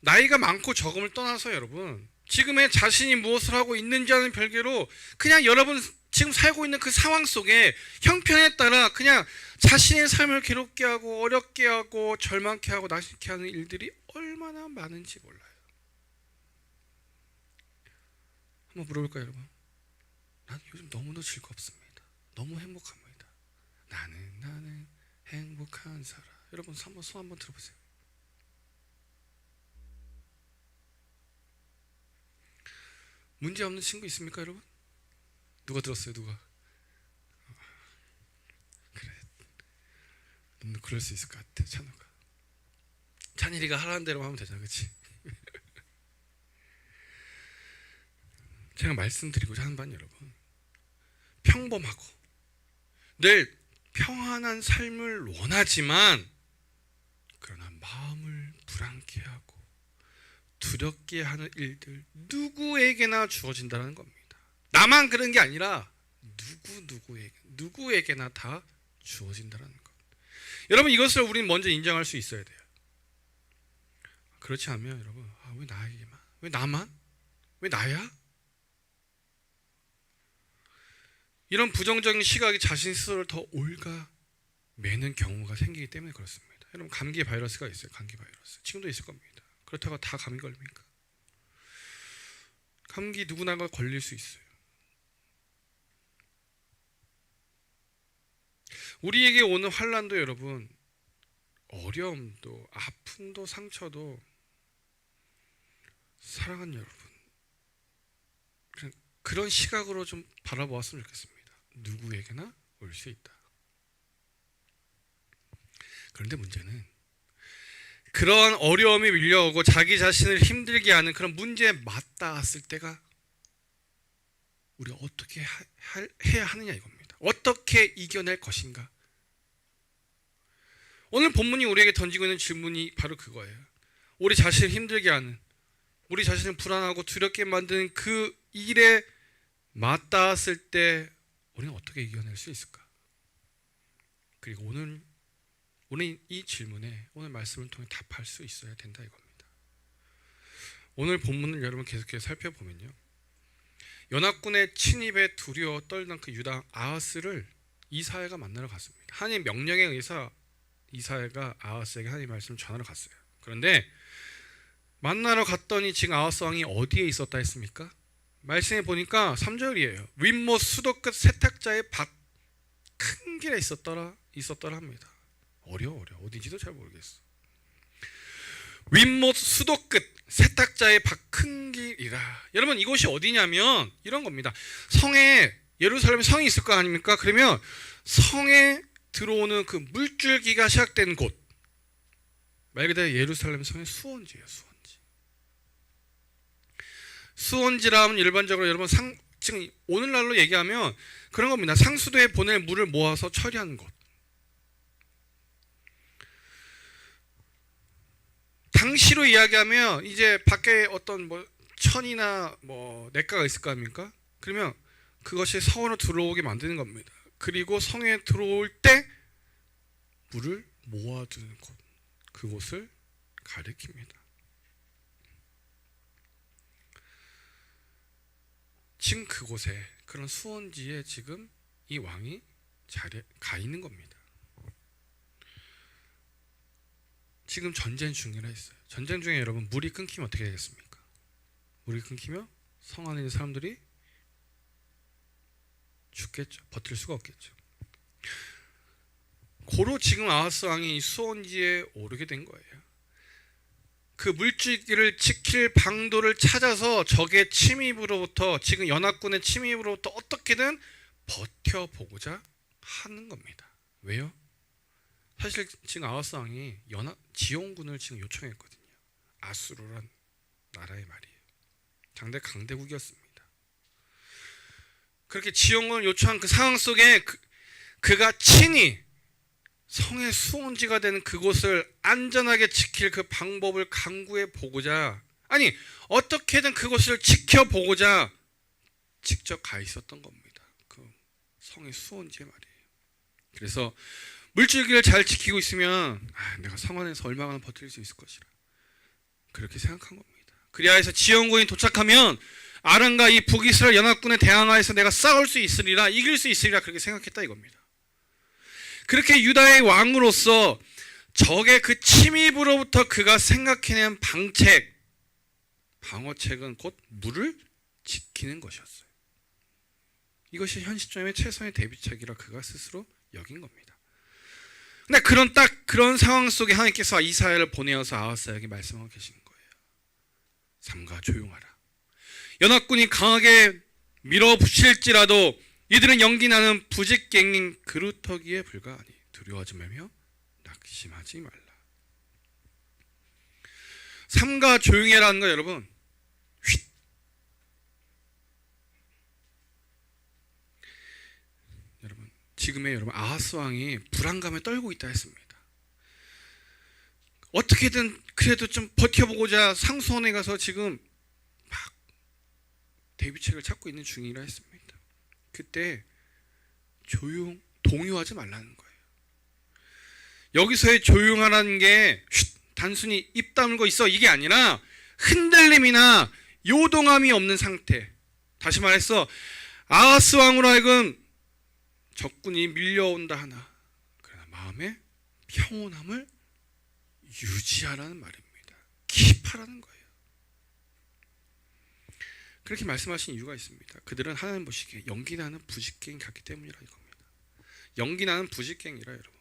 나이가 많고 적음을 떠나서 여러분, 지금의 자신이 무엇을 하고 있는지와는 별개로 그냥 여러분 지금 살고 있는 그 상황 속에 형편에 따라 그냥 자신의 삶을 괴롭게 하고 어렵게 하고 절망케 하고 낙심케 하는 일들이 얼마나 많은지 몰라요. 한번 물어볼까요 여러분? 난 요즘 너무도 즐겁습니다. 너무 행복합니다. 나는 행복한 사람. 여러분 손 한번 들어보세요. 문제 없는 친구 있습니까 여러분? 누가 들었어요? 누가? 그래, 너도 그럴 수 있을 것 같아. 찬일이가 하라는 대로 하면 되잖아, 그렇지? 제가 말씀드리고자 하는 바는 여러분, 평범하고 늘 평안한 삶을 원하지만 그러나 마음을 불안케 하고 두렵게 하는 일들 누구에게나 주어진다는 겁니다. 나만 그런 게 아니라 누구에게나 다 주어진다는 것. 여러분 이것을 우리는 먼저 인정할 수 있어야 돼요. 그렇지 않으면 여러분, 왜 나에게만? 왜 나만? 왜 나야? 이런 부정적인 시각이 자신 스스로를 더 올가매는 경우가 생기기 때문에 그렇습니다. 여러분 감기 바이러스가 있어요. 감기 바이러스 지금도 있을 겁니다. 그렇다고 다 감기 걸립니까? 감기 누구나 걸릴 수 있어요. 우리에게 오는 환난도 여러분, 어려움도 아픔도 상처도 사랑하는 여러분, 그런 시각으로 좀 바라보았으면 좋겠습니다. 누구에게나 올 수 있다. 그런데 문제는 그런 어려움이 밀려오고 자기 자신을 힘들게 하는 그런 문제에 맞닿았을 때가 우리가 어떻게 해야 하느냐 이겁니다. 어떻게 이겨낼 것인가. 오늘 본문이 우리에게 던지고 있는 질문이 바로 그거예요. 우리 자신을 힘들게 하는, 우리 자신을 불안하고 두렵게 만드는 그 일에 맞닿았을 때 우리는 어떻게 이겨낼 수 있을까? 그리고 오늘 이 질문에 오늘 말씀을 통해 답할 수 있어야 된다 이겁니다. 오늘 본문을 여러분 계속해서 살펴보면요, 연합군의 침입에 두려워 떨던 그 유다 아하스를 이사야가 만나러 갔습니다. 하나님의 명령에 의해서 이사야가 아하스에게 하나님의 말씀을 전하러 갔어요. 그런데 만나러 갔더니 지금 아하스 왕이 어디에 있었다 했습니까? 말씀에 보니까 3절이에요. 윗못 수도 끝 세탁자의 밭 큰 길에 있었더라 합니다. 어려워. 어딘지도 잘 모르겠어. 윗못 수도 끝 세탁자의 밭 큰 길이라. 여러분, 이곳이 어디냐면 이런 겁니다. 성에, 예루살렘에 성이 있을 거 아닙니까? 그러면 성에 들어오는 그 물줄기가 시작된 곳, 말 그대로 예루살렘 성의 수원지예요. 수원지라 하면 일반적으로 여러분 지금 오늘날로 얘기하면 그런 겁니다. 상수도에 보낼 물을 모아서 처리하는 곳. 당시로 이야기하면 이제 밖에 어떤 뭐 천이나 뭐 냇가가 있을 거 아닙니까? 그러면 그것이 성으로 들어오게 만드는 겁니다. 그리고 성에 들어올 때 물을 모아두는 곳, 그곳을 가리킵니다. 지금 그곳에, 그런 수원지에 지금 이 왕이 자리에 가 있는 겁니다. 지금 전쟁 중이라 했어요. 전쟁 중에 여러분 물이 끊기면 어떻게 되겠습니까? 물이 끊기면 성 안에 있는 사람들이 죽겠죠. 버틸 수가 없겠죠. 고로 지금 아하스 왕이 이 수원지에 오르게 된 거예요. 그 물줄기를 지킬 방도를 찾아서 적의 침입으로부터, 지금 연합군의 침입으로부터 어떻게든 버텨보고자 하는 겁니다. 왜요? 사실 지금 아하스 왕이 지원군을 지금 요청했거든요. 아수르란 나라의 말이에요. 상대 강대국이었습니다. 그렇게 지원군을 요청한 그 상황 속에 그가 친히 성의 수원지가 되는 그곳을 안전하게 지킬 그 방법을 강구해 보고자, 아니 어떻게든 그곳을 지켜보고자 직접 가 있었던 겁니다. 그 성의 수원지의 말이에요. 그래서 물줄기를 잘 지키고 있으면 내가 성 안에서 얼마나 버틸 수 있을 것이라 그렇게 생각한 겁니다. 그리하여 해서 지원군이 도착하면 아람과 이 북이스라엘 연합군에 대항하여서 내가 싸울 수 있으리라, 이길 수 있으리라 그렇게 생각했다 이겁니다. 그렇게 유다의 왕으로서 적의 그 침입으로부터 그가 생각해낸 방어책은 곧 물을 지키는 것이었어요. 이것이 현 시점의 최선의 대비책이라 그가 스스로 여긴 겁니다. 근데 그런 상황 속에 하나님께서 이사야를 보내어서 아하스에게 말씀하고 계신 거예요. 삼가 조용하라. 연합군이 강하게 밀어붙일지라도 이들은 연기나는 부직갱인 그루터기에 불과하니 두려워하지 말며 낙심하지 말라. 삼가 조용해라는 거 여러분, 여러분 지금의 여러분 아하스 왕이 불안감에 떨고 있다 했습니다. 어떻게든 그래도 좀 버텨보고자 상수원에 가서 지금 막 대비책을 찾고 있는 중이라 했습니다. 그때 동요하지 말라는 거예요. 여기서의 조용하라는 게 단순히 입 다물고 있어 이게 아니라 흔들림이나 요동함이 없는 상태. 다시 말해서 아하스 왕으로 하여금 적군이 밀려온다 하나 그러나 마음의 평온함을 유지하라는 말입니다. 킵하라는 거예요. 그렇게 말씀하신 이유가 있습니다. 그들은 하나님 보시기에 연기나는 부직갱이 같기 때문이라 이겁니다. 연기 나는 부직갱이라 여러분.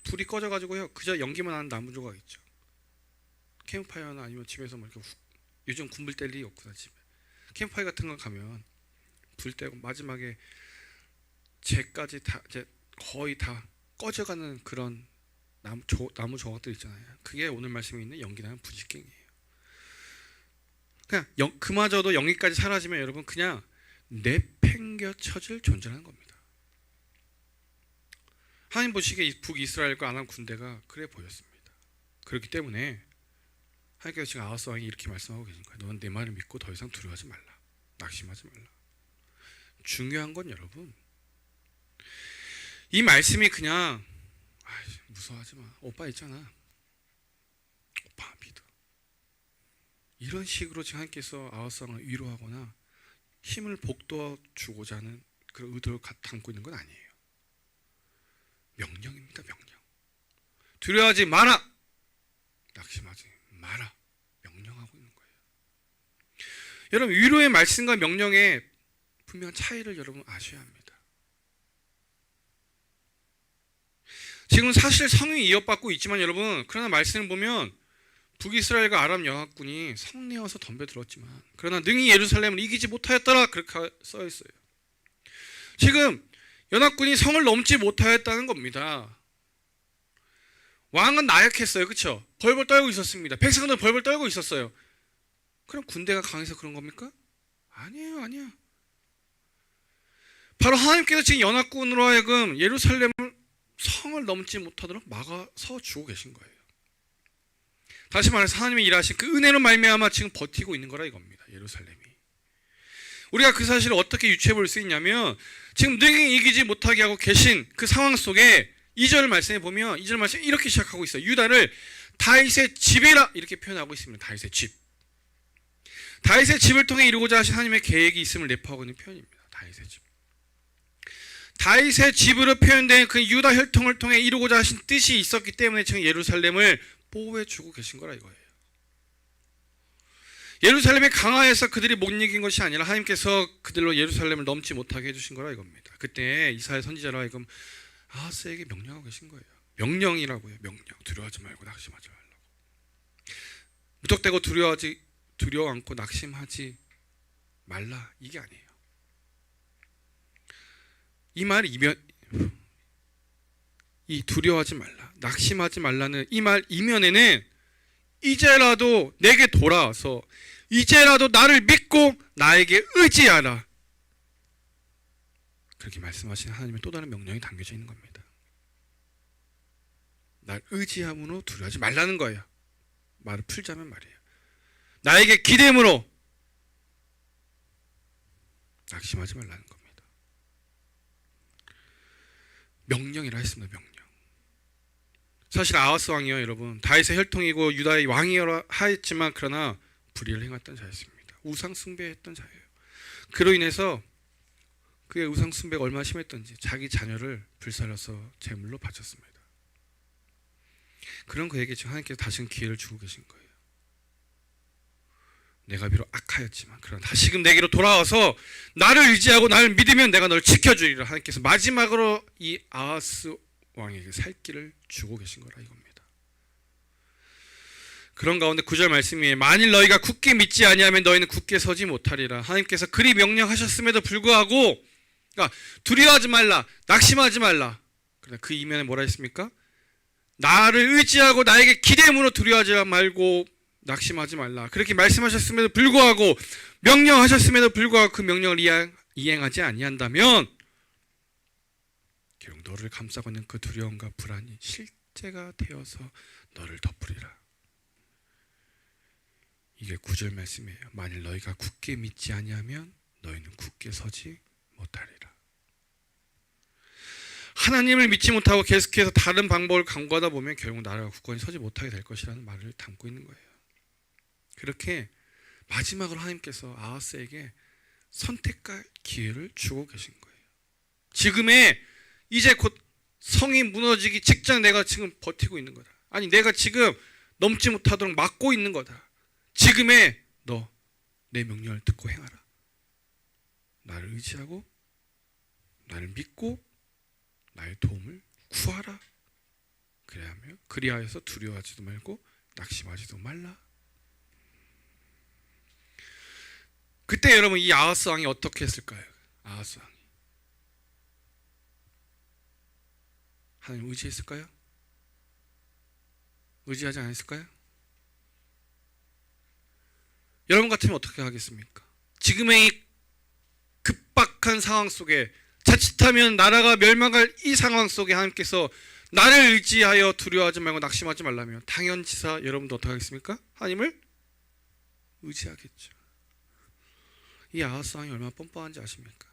불이 꺼져가지고요 그저 연기만 나는 나무 조각 있죠. 캠프파이어나 아니면 집에서 뭐 이렇게 요즘 군불 뗄 일이 없구나 집에. 캠프파이어 같은 거 가면 불 떼고 마지막에 재까지 다 이제 거의 다 꺼져가는 그런 나무 조각들 있잖아요. 그게 오늘 말씀에 있는 연기 나는 부직갱이에요. 그냥 그마저도 연기까지 사라지면 여러분 그냥 내팽겨쳐질 존재라는 겁니다. 하나님 보시기에 북이스라엘과 아람 군대가 그래 보였습니다. 그렇기 때문에 하나님께서 지금 아하스 왕이 이렇게 말씀하고 계신 거예요. 너는 내 말을 믿고 더 이상 두려워하지 말라. 낙심하지 말라. 중요한 건 여러분 이 말씀이 그냥 무서워하지 마. 오빠 있잖아. 오빠 믿어. 이런 식으로 지금 하나님께서 아하스 왕을 위로하거나 힘을 북돋워 주고자 하는 그런 의도를 담고 있는 건 아니에요. 명령입니다. 명령. 두려워하지 마라. 낙심하지 마라. 명령하고 있는 거예요. 여러분 위로의 말씀과 명령의 분명한 차이를 여러분 아셔야 합니다. 지금 사실 성이 이어받고 있지만 여러분 그러나 말씀을 보면 북이스라엘과 아람 연합군이 성내어서 덤벼들었지만 그러나 능히 예루살렘을 이기지 못하였더라 그렇게 써 있어요. 지금 연합군이 성을 넘지 못하였다는 겁니다. 왕은 나약했어요. 그렇죠? 벌벌 떨고 있었습니다. 백성들 벌벌 떨고 있었어요. 그럼 군대가 강해서 그런 겁니까? 아니에요. 아니야. 바로 하나님께서 지금 연합군으로 하여금 예루살렘을 성을 넘지 못하도록 막아서 주고 계신 거예요. 다시 말해서 하나님이 일하신 그 은혜로 말미암아 지금 버티고 있는 거라 이겁니다. 예루살렘이. 우리가 그 사실을 어떻게 유추해 볼 수 있냐면 지금 능히 이기지 못하게 하고 계신 그 상황 속에 2절 말씀에 보면 2절 말씀이 이렇게 시작하고 있어요. 유다를 다윗의 집이라 이렇게 표현하고 있습니다. 다윗의 집. 다윗의 집을 통해 이루고자 하신 하나님의 계획이 있음을 내포하고 있는 표현입니다. 다윗의 집. 다윗의 집으로 표현된 그 유다 혈통을 통해 이루고자 하신 뜻이 있었기 때문에 지금 예루살렘을 보호해 주고 계신 거라 이거예요. 예루살렘의 강화에서 그들이 못 이긴 것이 아니라 하나님께서 그들로 예루살렘을 넘지 못하게 해주신 거라 이겁니다. 그때 이사야 선지자로 하여금 아하스에게 명령하고 계신 거예요. 명령이라고요. 명령. 두려워하지 말고 낙심하지 말라고. 무턱대고 두려워 않고 낙심하지 말라 이게 아니에요. 이 말이 이 두려워하지 말라, 낙심하지 말라는 이 말 이면에는 이제라도 내게 돌아와서 이제라도 나를 믿고 나에게 의지하라. 그렇게 말씀하신 하나님의 또 다른 명령이 담겨져 있는 겁니다. 날 의지함으로 두려워하지 말라는 거예요. 말을 풀자면 말이에요. 나에게 기대므로 낙심하지 말라는 겁니다. 명령이라 했습니다. 명령. 사실 아하스 왕이요 여러분 다윗의 혈통이고 유다의 왕이라 하였지만 그러나 불의를 행했던 자였습니다. 우상 숭배했던 자예요. 그로 인해서 그의 우상 숭배가 얼마나 심했던지 자기 자녀를 불살라서 제물로 바쳤습니다. 그런 그에게 지금 하나님께서 다시금 기회를 주고 계신 거예요. 내가 비록 악하였지만 그러나 다시금 내게로 돌아와서 나를 의지하고 나를 믿으면 내가 너를 지켜주리라. 하나님께서 마지막으로 이 아하스 왕에게 살 길을 주고 계신 거라 이겁니다. 그런 가운데 9절 말씀이 만일 너희가 굳게 믿지 아니하면 너희는 굳게 서지 못하리라. 하나님께서 그리 명령하셨음에도 불구하고 그러니까 두려워하지 말라, 낙심하지 말라. 그러나 그 이면에 뭐라 했습니까? 나를 의지하고 나에게 기대므로 두려워하지 말고 낙심하지 말라. 그렇게 말씀하셨음에도 불구하고 명령하셨음에도 불구하고 그 명령을 이행하지 아니한다면 결국 너를 감싸고 있는 그 두려움과 불안이 실제가 되어서 너를 덮으리라. 이게 9절 말씀이에요. 만일 너희가 굳게 믿지 아니하면 너희는 굳게 서지 못하리라. 하나님을 믿지 못하고 계속해서 다른 방법을 강구하다 보면 결국 나라가 굳건히 서지 못하게 될 것이라는 말을 담고 있는 거예요. 그렇게 마지막으로 하나님께서 아하스에게 선택할 기회를 주고 계신 거예요. 지금의 이제 곧 성이 무너지기 직전 내가 지금 버티고 있는 거다. 아니 내가 지금 넘지 못하도록 막고 있는 거다. 지금의 너 내 명령을 듣고 행하라. 나를 의지하고 나를 믿고 나의 도움을 구하라. 그리하여서 두려워하지도 말고 낙심하지도 말라. 그때 여러분 이 아하스 왕이 어떻게 했을까요? 아하스 왕이 하나님 의지했을까요? 의지하지 않았을까요? 여러분 같으면 어떻게 하겠습니까? 지금의 이 급박한 상황 속에 자칫하면 나라가 멸망할 이 상황 속에 하나님께서 나를 의지하여 두려워하지 말고 낙심하지 말라면 당연지사 여러분도 어떻게 하겠습니까? 하나님을 의지하겠죠. 이 아하스 왕이 얼마나 뻔뻔한지 아십니까?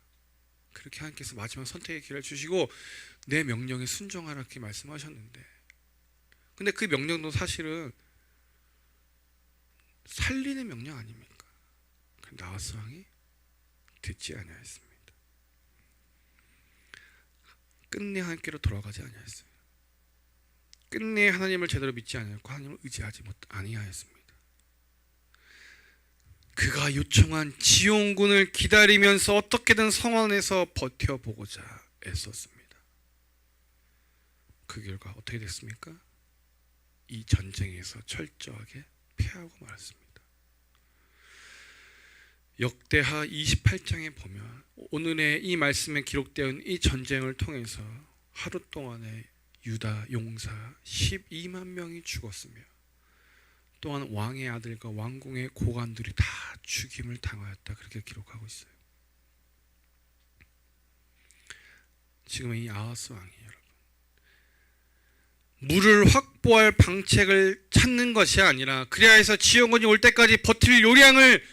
그렇게 하나님께서 마지막 선택의 기회를 주시고 내 명령에 순종하라 이렇게 말씀하셨는데, 근데 그 명령도 사실은 살리는 명령 아닙니까? 그런데 아하스 왕이 듣지 아니하였습니다. 끝내 하나님께로 돌아가지 아니하였어요. 끝내 하나님을 제대로 믿지 아니하였고 하나님을 의지하지 아니하였습니다. 그가 요청한 지원군을 기다리면서 어떻게든 성원에서 버텨보고자 애썼습니다. 그 결과 어떻게 됐습니까? 이 전쟁에서 철저하게 패하고 말았습니다. 역대하 28장에 보면 오늘의 이 말씀에 기록되어 이 전쟁을 통해서 하루 동안에 유다 용사 12만 명이 죽었으며 또한 왕의 아들과 왕궁의 고관들이 다 죽임을 당하였다, 그렇게 기록하고 있어요. 지금 이 아하스 왕이 여러분 물을 확보할 방책을 찾는 것이 아니라, 그리하여서 지원군이 올 때까지 버틸 요량을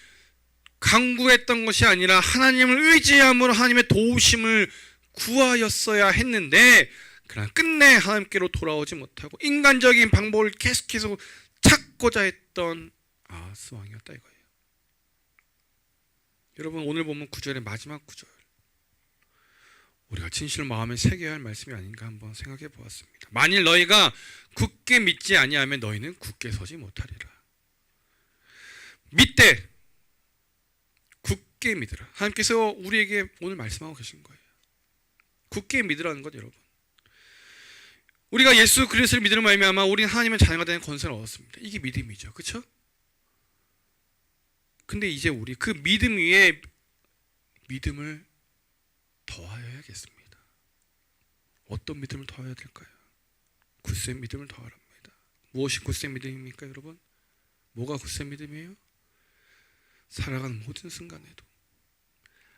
강구했던 것이 아니라 하나님을 의지함으로 하나님의 도우심을 구하였어야 했는데, 그러나 끝내 하나님께로 돌아오지 못하고 인간적인 방법을 계속해서 찾고자 했던 아하스 왕이었다 이거예요. 여러분 오늘 보면 9절의 마지막 구절, 우리가 진실 마음에 새겨야 할 말씀이 아닌가 한번 생각해 보았습니다. 만일 너희가 굳게 믿지 아니하면 너희는 굳게 서지 못하리라. 믿되 굳게 믿으라. 하나님께서 우리에게 오늘 말씀하고 계신 거예요. 굳게 믿으라는 것. 여러분 우리가 예수 그리스도를 믿음으로 말미암아 우리는 하나님의 자녀가 되는 권세를 얻었습니다. 이게 믿음이죠, 그렇죠? 근데 이제 우리 그 믿음 위에 믿음을 더하여야겠습니다. 어떤 믿음을 더해야 될까요? 굳센 믿음을 더하랍니다. 무엇이 굳센 믿음입니까 여러분? 뭐가 굳센 믿음이에요? 살아가는 모든 순간에도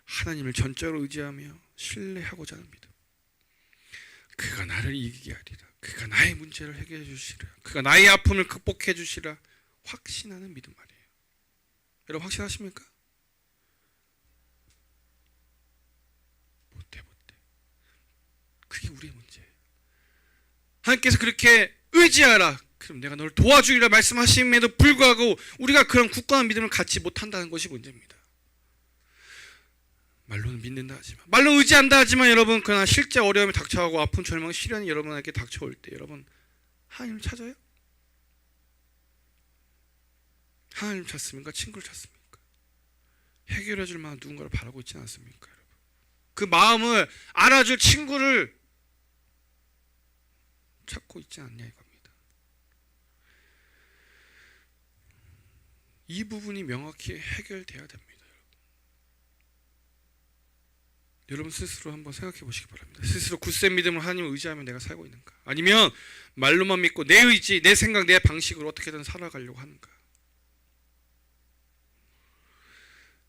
하나님을 전적으로 의지하며 신뢰하고자 하는 믿음. 그가 나를 이기게 하리라. 그가 나의 문제를 해결해 주시리라. 그가 나의 아픔을 극복해 주시리라. 확신하는 믿음 말이에요. 여러분 확신하십니까? 못해. 그게 우리의 문제예요. 하나님께서 그렇게 의지하라, 그럼 내가 너를 도와주리라 말씀하심에도 불구하고 우리가 그런 굳건한 믿음을 갖지 못한다는 것이 문제입니다. 말로는 믿는다 하지만, 말로 의지한다 하지만 여러분 그러나 실제 어려움이 닥쳐가고 아픈 절망 시련이 여러분에게 닥쳐올 때 여러분 하나님을 찾아요? 하나님을 찾습니까? 친구를 찾습니까? 해결해 줄 만한 누군가를 바라고 있지는 않습니까 여러분? 그 마음을 알아줄 친구를 찾고 있지 않냐 이겁니다. 이 부분이 명확히 해결돼야 됩니다. 여러분 스스로 한번 생각해 보시기 바랍니다. 스스로 굳센 믿음으로 하나님을 의지하며 내가 살고 있는가? 아니면 말로만 믿고 내 의지, 내 생각, 내 방식으로 어떻게든 살아가려고 하는가?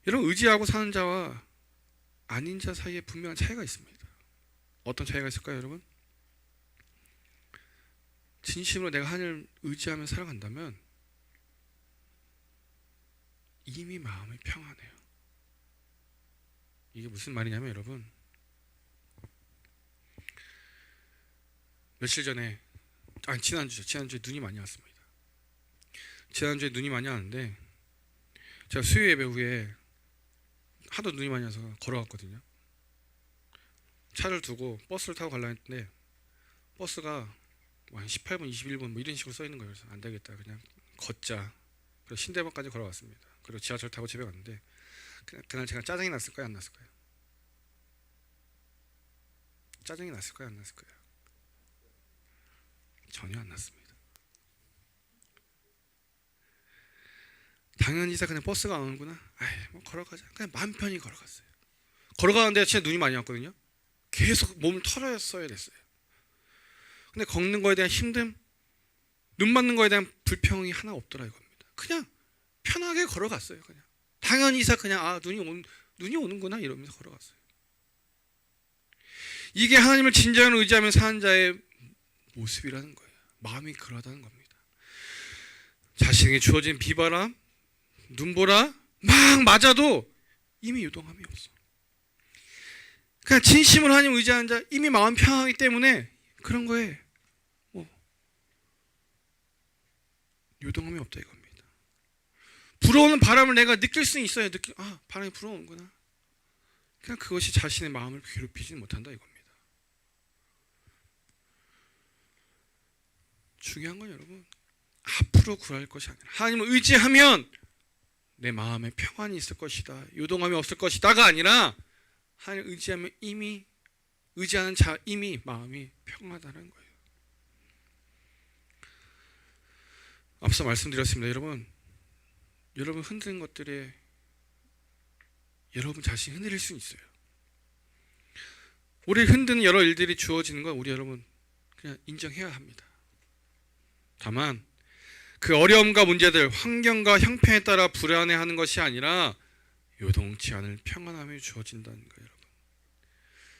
여러분 의지하고 사는 자와 아닌 자 사이에 분명한 차이가 있습니다. 어떤 차이가 있을까요 여러분? 진심으로 내가 하나님을 의지하며 살아간다면 이미 마음이 평안해요. 이게 무슨 말이냐면 여러분 며칠 전에 지난주에 눈이 많이 왔습니다. 지난주에 눈이 많이 왔는데 제가 수요 예배 후에 하도 눈이 많이 와서 걸어갔거든요. 차를 두고 버스를 타고 가려고 했는데 버스가 한 18분, 21분 뭐 이런 식으로 써 있는 거예요. 그래서 안 되겠다, 그냥 걷자. 그래서 신대방까지 걸어갔습니다. 그리고 지하철 타고 집에 갔는데 그날 제가 짜증이 났을까요, 안 났을까요? 짜증이 났을까요? 안 났을까요? 전혀 안 났습니다. 당연히 이사 그냥 버스가 안 오는구나. 뭐 걸어가자. 그냥 마음 편히 걸어갔어요. 걸어가는데 진짜 눈이 많이 왔거든요. 계속 몸을 털어야 됐어요. 근데 걷는 거에 대한 힘듦, 눈 맞는 거에 대한 불평이 하나 없더라 이겁니다. 그냥 편하게 걸어갔어요. 그냥 당연히 이사 그냥 눈이 오는구나 이러면서 걸어갔어요. 이게 하나님을 진정으로 의지하며 사는 자의 모습이라는 거예요. 마음이 그러하다는 겁니다. 자신에게 주어진 비바람, 눈보라 막 맞아도 이미 요동함이 없어. 그냥 진심으로 하나님을 의지하는 자, 이미 마음 평하기 때문에 그런 거에 요동함이 없다 이겁니다. 불어오는 바람을 내가 느낄 수 있어요. 바람이 불어오는구나. 그냥 그것이 자신의 마음을 괴롭히지 못한다 이겁니다. 중요한 건 여러분, 앞으로 구할 것이 아니라 하나님을 의지하면 내 마음에 평안이 있을 것이다, 요동함이 없을 것이다가 아니라 하나님을 의지하면 의지하는 자 이미 마음이 평안하다는 거예요. 앞서 말씀드렸습니다. 여러분 흔드는 것들에 여러분 자신이 흔들릴 수 있어요. 우리 흔드는 여러 일들이 주어지는 건 우리 여러분 그냥 인정해야 합니다. 다만 그 어려움과 문제들, 환경과 형편에 따라 불안해하는 것이 아니라 요동치 않을 평안함이 주어진다는 거예요. 여러분,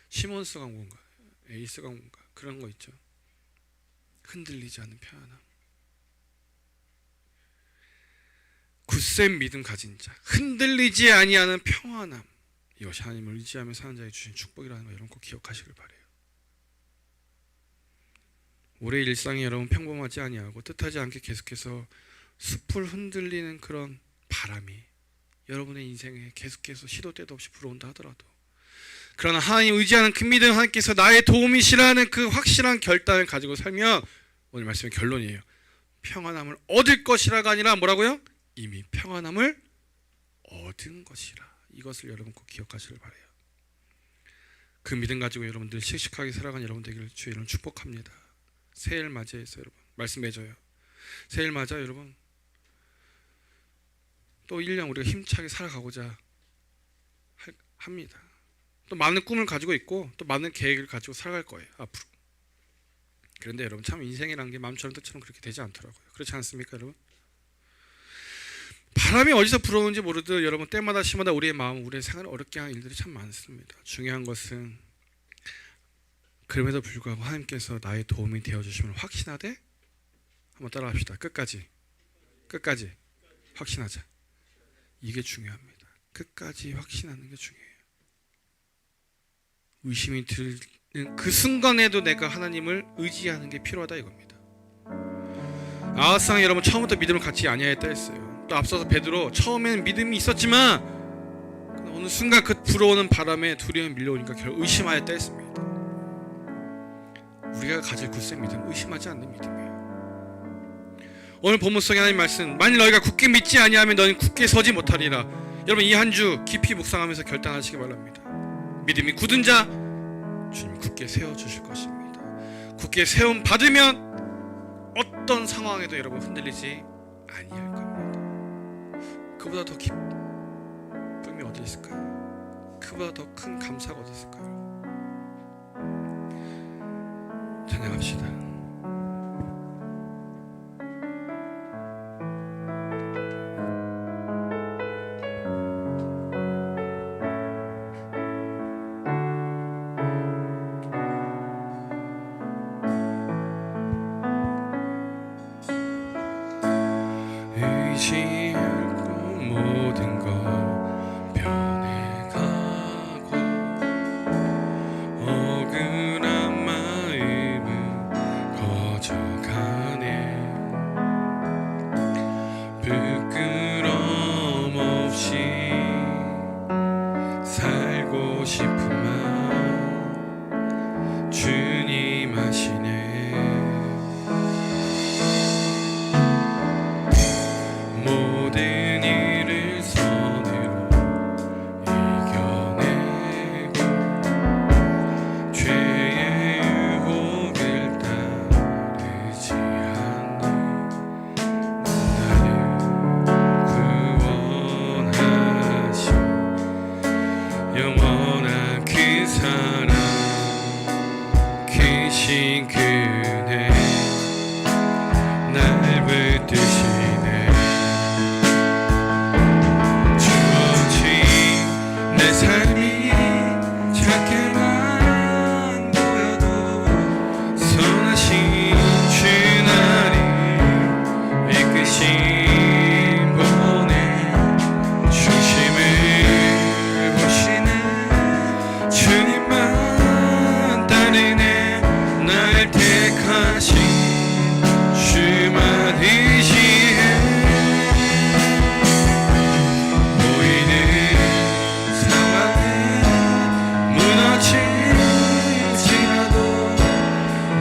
시몬스 강군가 에이스 강군가 그런 거 있죠. 흔들리지 않는 평안함. 굳센 믿음 가진 자, 흔들리지 아니하는 평안함. 이것이 하나님을 의지하며 사는 자에 주신 축복이라는 거 여러분 꼭 기억하시길 바래요. 올해 일상이 여러분 평범하지 아니하고 뜻하지 않게 계속해서 숲을 흔들리는 그런 바람이 여러분의 인생에 계속해서 시도 때도 없이 불어온다 하더라도, 그러나 하나님 의지하는 그 믿음, 하나님께서 나의 도움이시라는 그 확실한 결단을 가지고 살면 오늘 말씀의 결론이에요. 평안함을 얻을 것이라가 아니라 뭐라고요? 이미 평안함을 얻은 것이라. 이것을 여러분 꼭 기억하시길 바라요. 그 믿음 가지고 여러분들 씩씩하게 살아가는 여러분 되기를 주의 이름 축복합니다. 새해를 맞이해서 여러분 말씀 맺어요. 새해를 맞아 여러분 또 1년 우리가 힘차게 살아가고자 합니다. 또 많은 꿈을 가지고 있고 또 많은 계획을 가지고 살아갈 거예요 앞으로. 그런데 여러분 참 인생이라는 게 마음처럼 뜻처럼 그렇게 되지 않더라고요. 그렇지 않습니까 여러분? 바람이 어디서 불어오는지 모르듯 여러분 때마다 시마다 우리의 마음, 우리의 생활을 어렵게 하는 일들이 참 많습니다. 중요한 것은 그럼에도 불구하고 하나님께서 나의 도움이 되어주심을 확신하되, 한번 따라합시다. 끝까지 확신하자. 이게 중요합니다. 끝까지 확신하는 게 중요해요. 의심이 드는 그 순간에도 내가 하나님을 의지하는 게 필요하다 이겁니다. 아하스왕이 여러분 처음부터 믿음을 갖지 아니하였다 했어요. 또 앞서서 베드로 처음에는 믿음이 있었지만 어느 순간 그 불어오는 바람에 두려움이 밀려오니까 결국 의심하였다 했습니다. 우리가 가질 굳센 믿음, 의심하지 않는 믿음이에요. 오늘 본문 속에 하나님 말씀, 만일 너희가 굳게 믿지 아니하면 너희는 굳게 서지 못하리라. 여러분 이 한 주 깊이 묵상하면서 결단하시기 바랍니다. 믿음이 굳은 자 주님 굳게 세워주실 것입니다. 굳게 세움 받으면 어떤 상황에도 여러분 흔들리지 아니할 겁니다. 그보다 더 기쁨이 어디 있을까요? 그보다 더 큰 감사가 어디 있을까요? 찬양합시다. 의지하고 모든 것 변해가고 억울한 마음은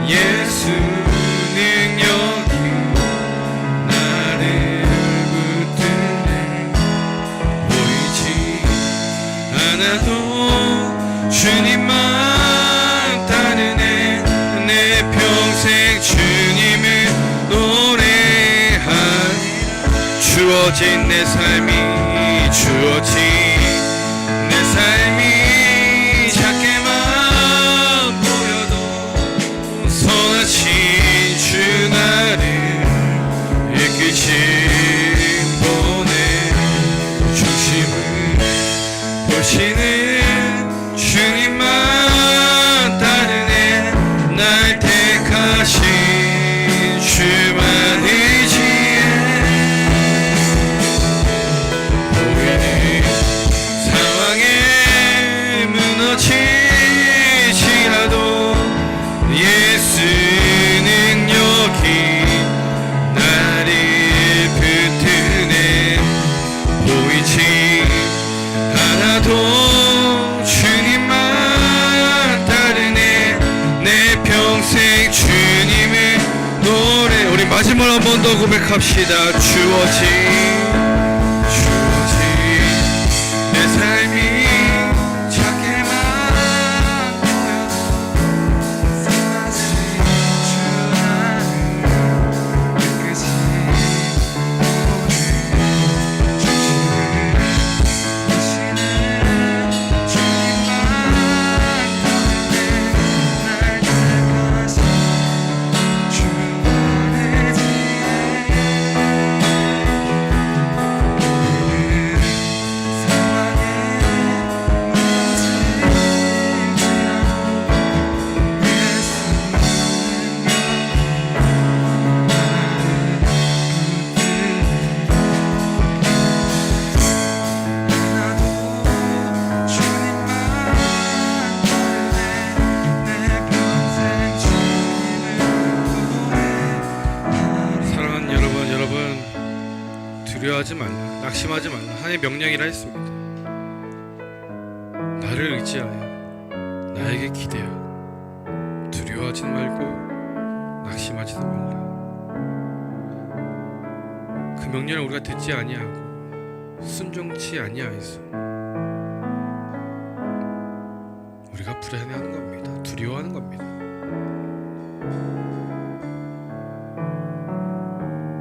예수 능력이 나를 붙드네. 보이지 않아도 주님만 따르네. 내 평생 주님을 노래하리. 주어진 내 삶이 주어진 내 삶이 작게만 보여도 선하신 주 나를 이끄신 분의 중심을 보시는 주님만 따르네. 날 택하신 주만 의지해. 보이는 상황에 무너지지라도 예수 능력이 나를 붙드네. 보이지 않아도 주님만 따르네. 내 평생 주님을 노래. 우리 마지막 한 번 더 고백합시다. 주어진 내 삶이 작게만 보여도 선하신 주 나를 이끄신 오늘 중심을 보시는 주님만 따르네. 날 택하신 주만의 지혜. 사랑하는 여러분, 두려워하지 말라, 낙심하지 말라. 하나님의 명령이라 했습니다. 나를 의지하여 나에게 기대어 두려워하지 말고 낙심하지도 말라. 그 명령을 우리가 듣지 아니하고 순종치 아니하여서 우리가 불안해하는 겁니다. 두려워하는 겁니다.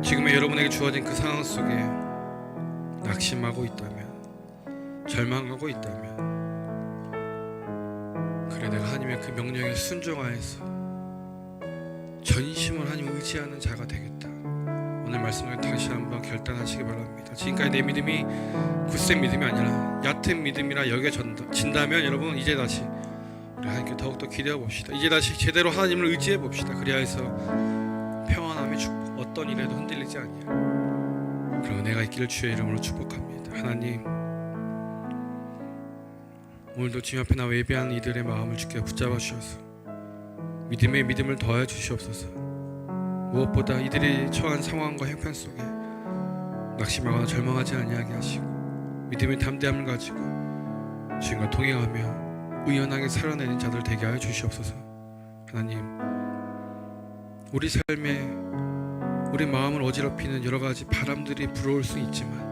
지금의 여러분에게 주어진 그 상황 속에 낙심하고 있다면, 절망하고 있다면, 그래 내가 하나님의 그 명령에 순종하여서 전심을 하나님을 의지하는 자가 되겠다. 오늘 말씀을 다시 한번 결단하시기 바랍니다. 지금까지 내 믿음이 굳센 믿음이 아니라 얕은 믿음이라 여겨진다면 여러분 이제 다시 우리 하나님께 더욱더 기대해 봅시다. 이제 다시 제대로 하나님을 의지해 봅시다. 그리하여서 평안함의 축복, 어떤 일에도 흔들리지 아니하고 그런 은혜가 있기를 주의 이름으로 축복합니다. 하나님, 오늘도 주님 앞에 나와 예배하는 이들의 마음을 주께 붙잡아 주셔서 믿음의 믿음을 더하여 주시옵소서. 무엇보다 이들이 처한 상황과 형편 속에 낙심하거나 절망하지 아니하게 하시고 믿음의 담대함을 가지고 주님과 동행하며 의연하게 살아내는 자들 되게 하여 주시옵소서. 하나님, 우리 삶에 우리 마음을 어지럽히는 여러 가지 바람들이 불어올 수 있지만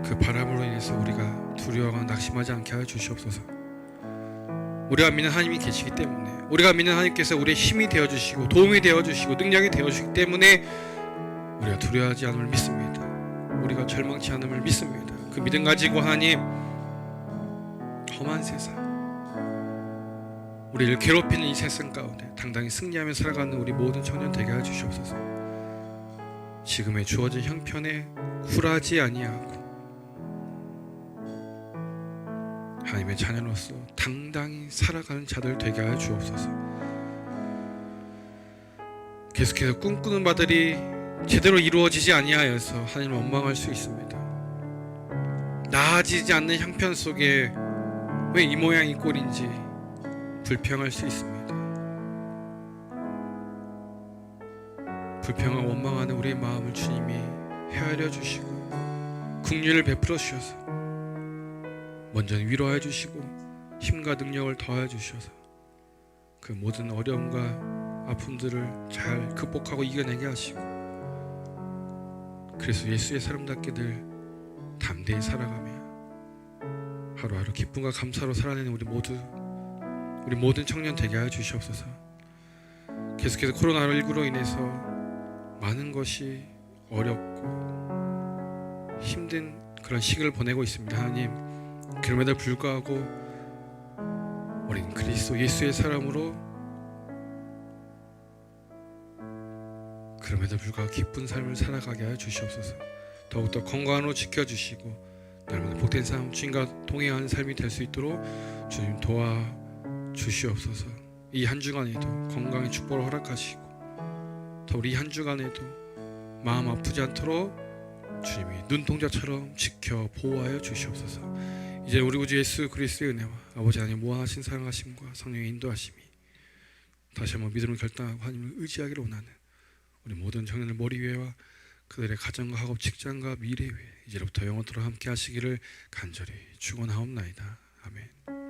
그 바람으로 인해서 우리가 두려워하거나 낙심하지 않게 하여 주시옵소서. 우리가 믿는 하나님이 계시기 때문에, 우리가 믿는 하나님께서 우리의 힘이 되어주시고 도움이 되어주시고 능력이 되어주시기 때문에 우리가 두려워하지 않음을 믿습니다. 우리가 절망치 않음을 믿습니다. 그 믿음 가지고 하나님, 험한 세상, 우리를 괴롭히는 이 세상 가운데 당당히 승리하며 살아가는 우리 모든 청년 되게 하여 주시옵소서. 지금의 주어진 형편에 굴하지 아니하고 하나님의 자녀로서 당당히 살아가는 자들 되게 하여 주옵소서. 계속해서 꿈꾸는 바들이 제대로 이루어지지 아니하여서 하나님을 원망할 수 있습니다. 나아지지 않는 형편 속에 왜 이 모양 이 꼴인지 불평할 수 있습니다. 불평과 원망하는 우리의 마음을 주님이 헤아려 주시고 긍휼을 베풀어 주셔서 먼저 위로해 주시고 힘과 능력을 더해 주셔서 그 모든 어려움과 아픔들을 잘 극복하고 이겨내게 하시고, 그래서 예수의 사람답게 늘 담대히 살아가며 하루하루 기쁨과 감사로 살아내는 우리 모든 청년 되게 하여 주시옵소서. 계속해서 코로나19로 인해서 많은 것이 어렵고 힘든 그런 시기를 보내고 있습니다. 하나님, 그럼에도 불구하고 어린 그리스도 예수의 사람으로 그럼에도 불구하고 기쁜 삶을 살아가게 하여 주시옵소서. 더욱더 건강으로 지켜주시고 날마다 복된 삶, 주님과 동행하는 삶이 될 수 있도록 주님 도와주시옵소서. 이 한 주간에도 건강의 축복을 허락하시고, 더 우리 한 주간에도 마음 아프지 않도록 주님이 눈동자처럼 지켜 보호하여 주시옵소서. 이제 우리 구주 예수 그리스도의 은혜와 아버지 하나님 무한하신 사랑하심과 성령의 인도하심이 다시 한번 믿음을 결단하고 하나님을 의지하기를 원하는 우리 모든 청년들 머리 위에와 그들의 가정과 학업, 직장과 미래 위에 이제부터 영원토록 함께 하시기를 간절히 축원하옵나이다. 아멘.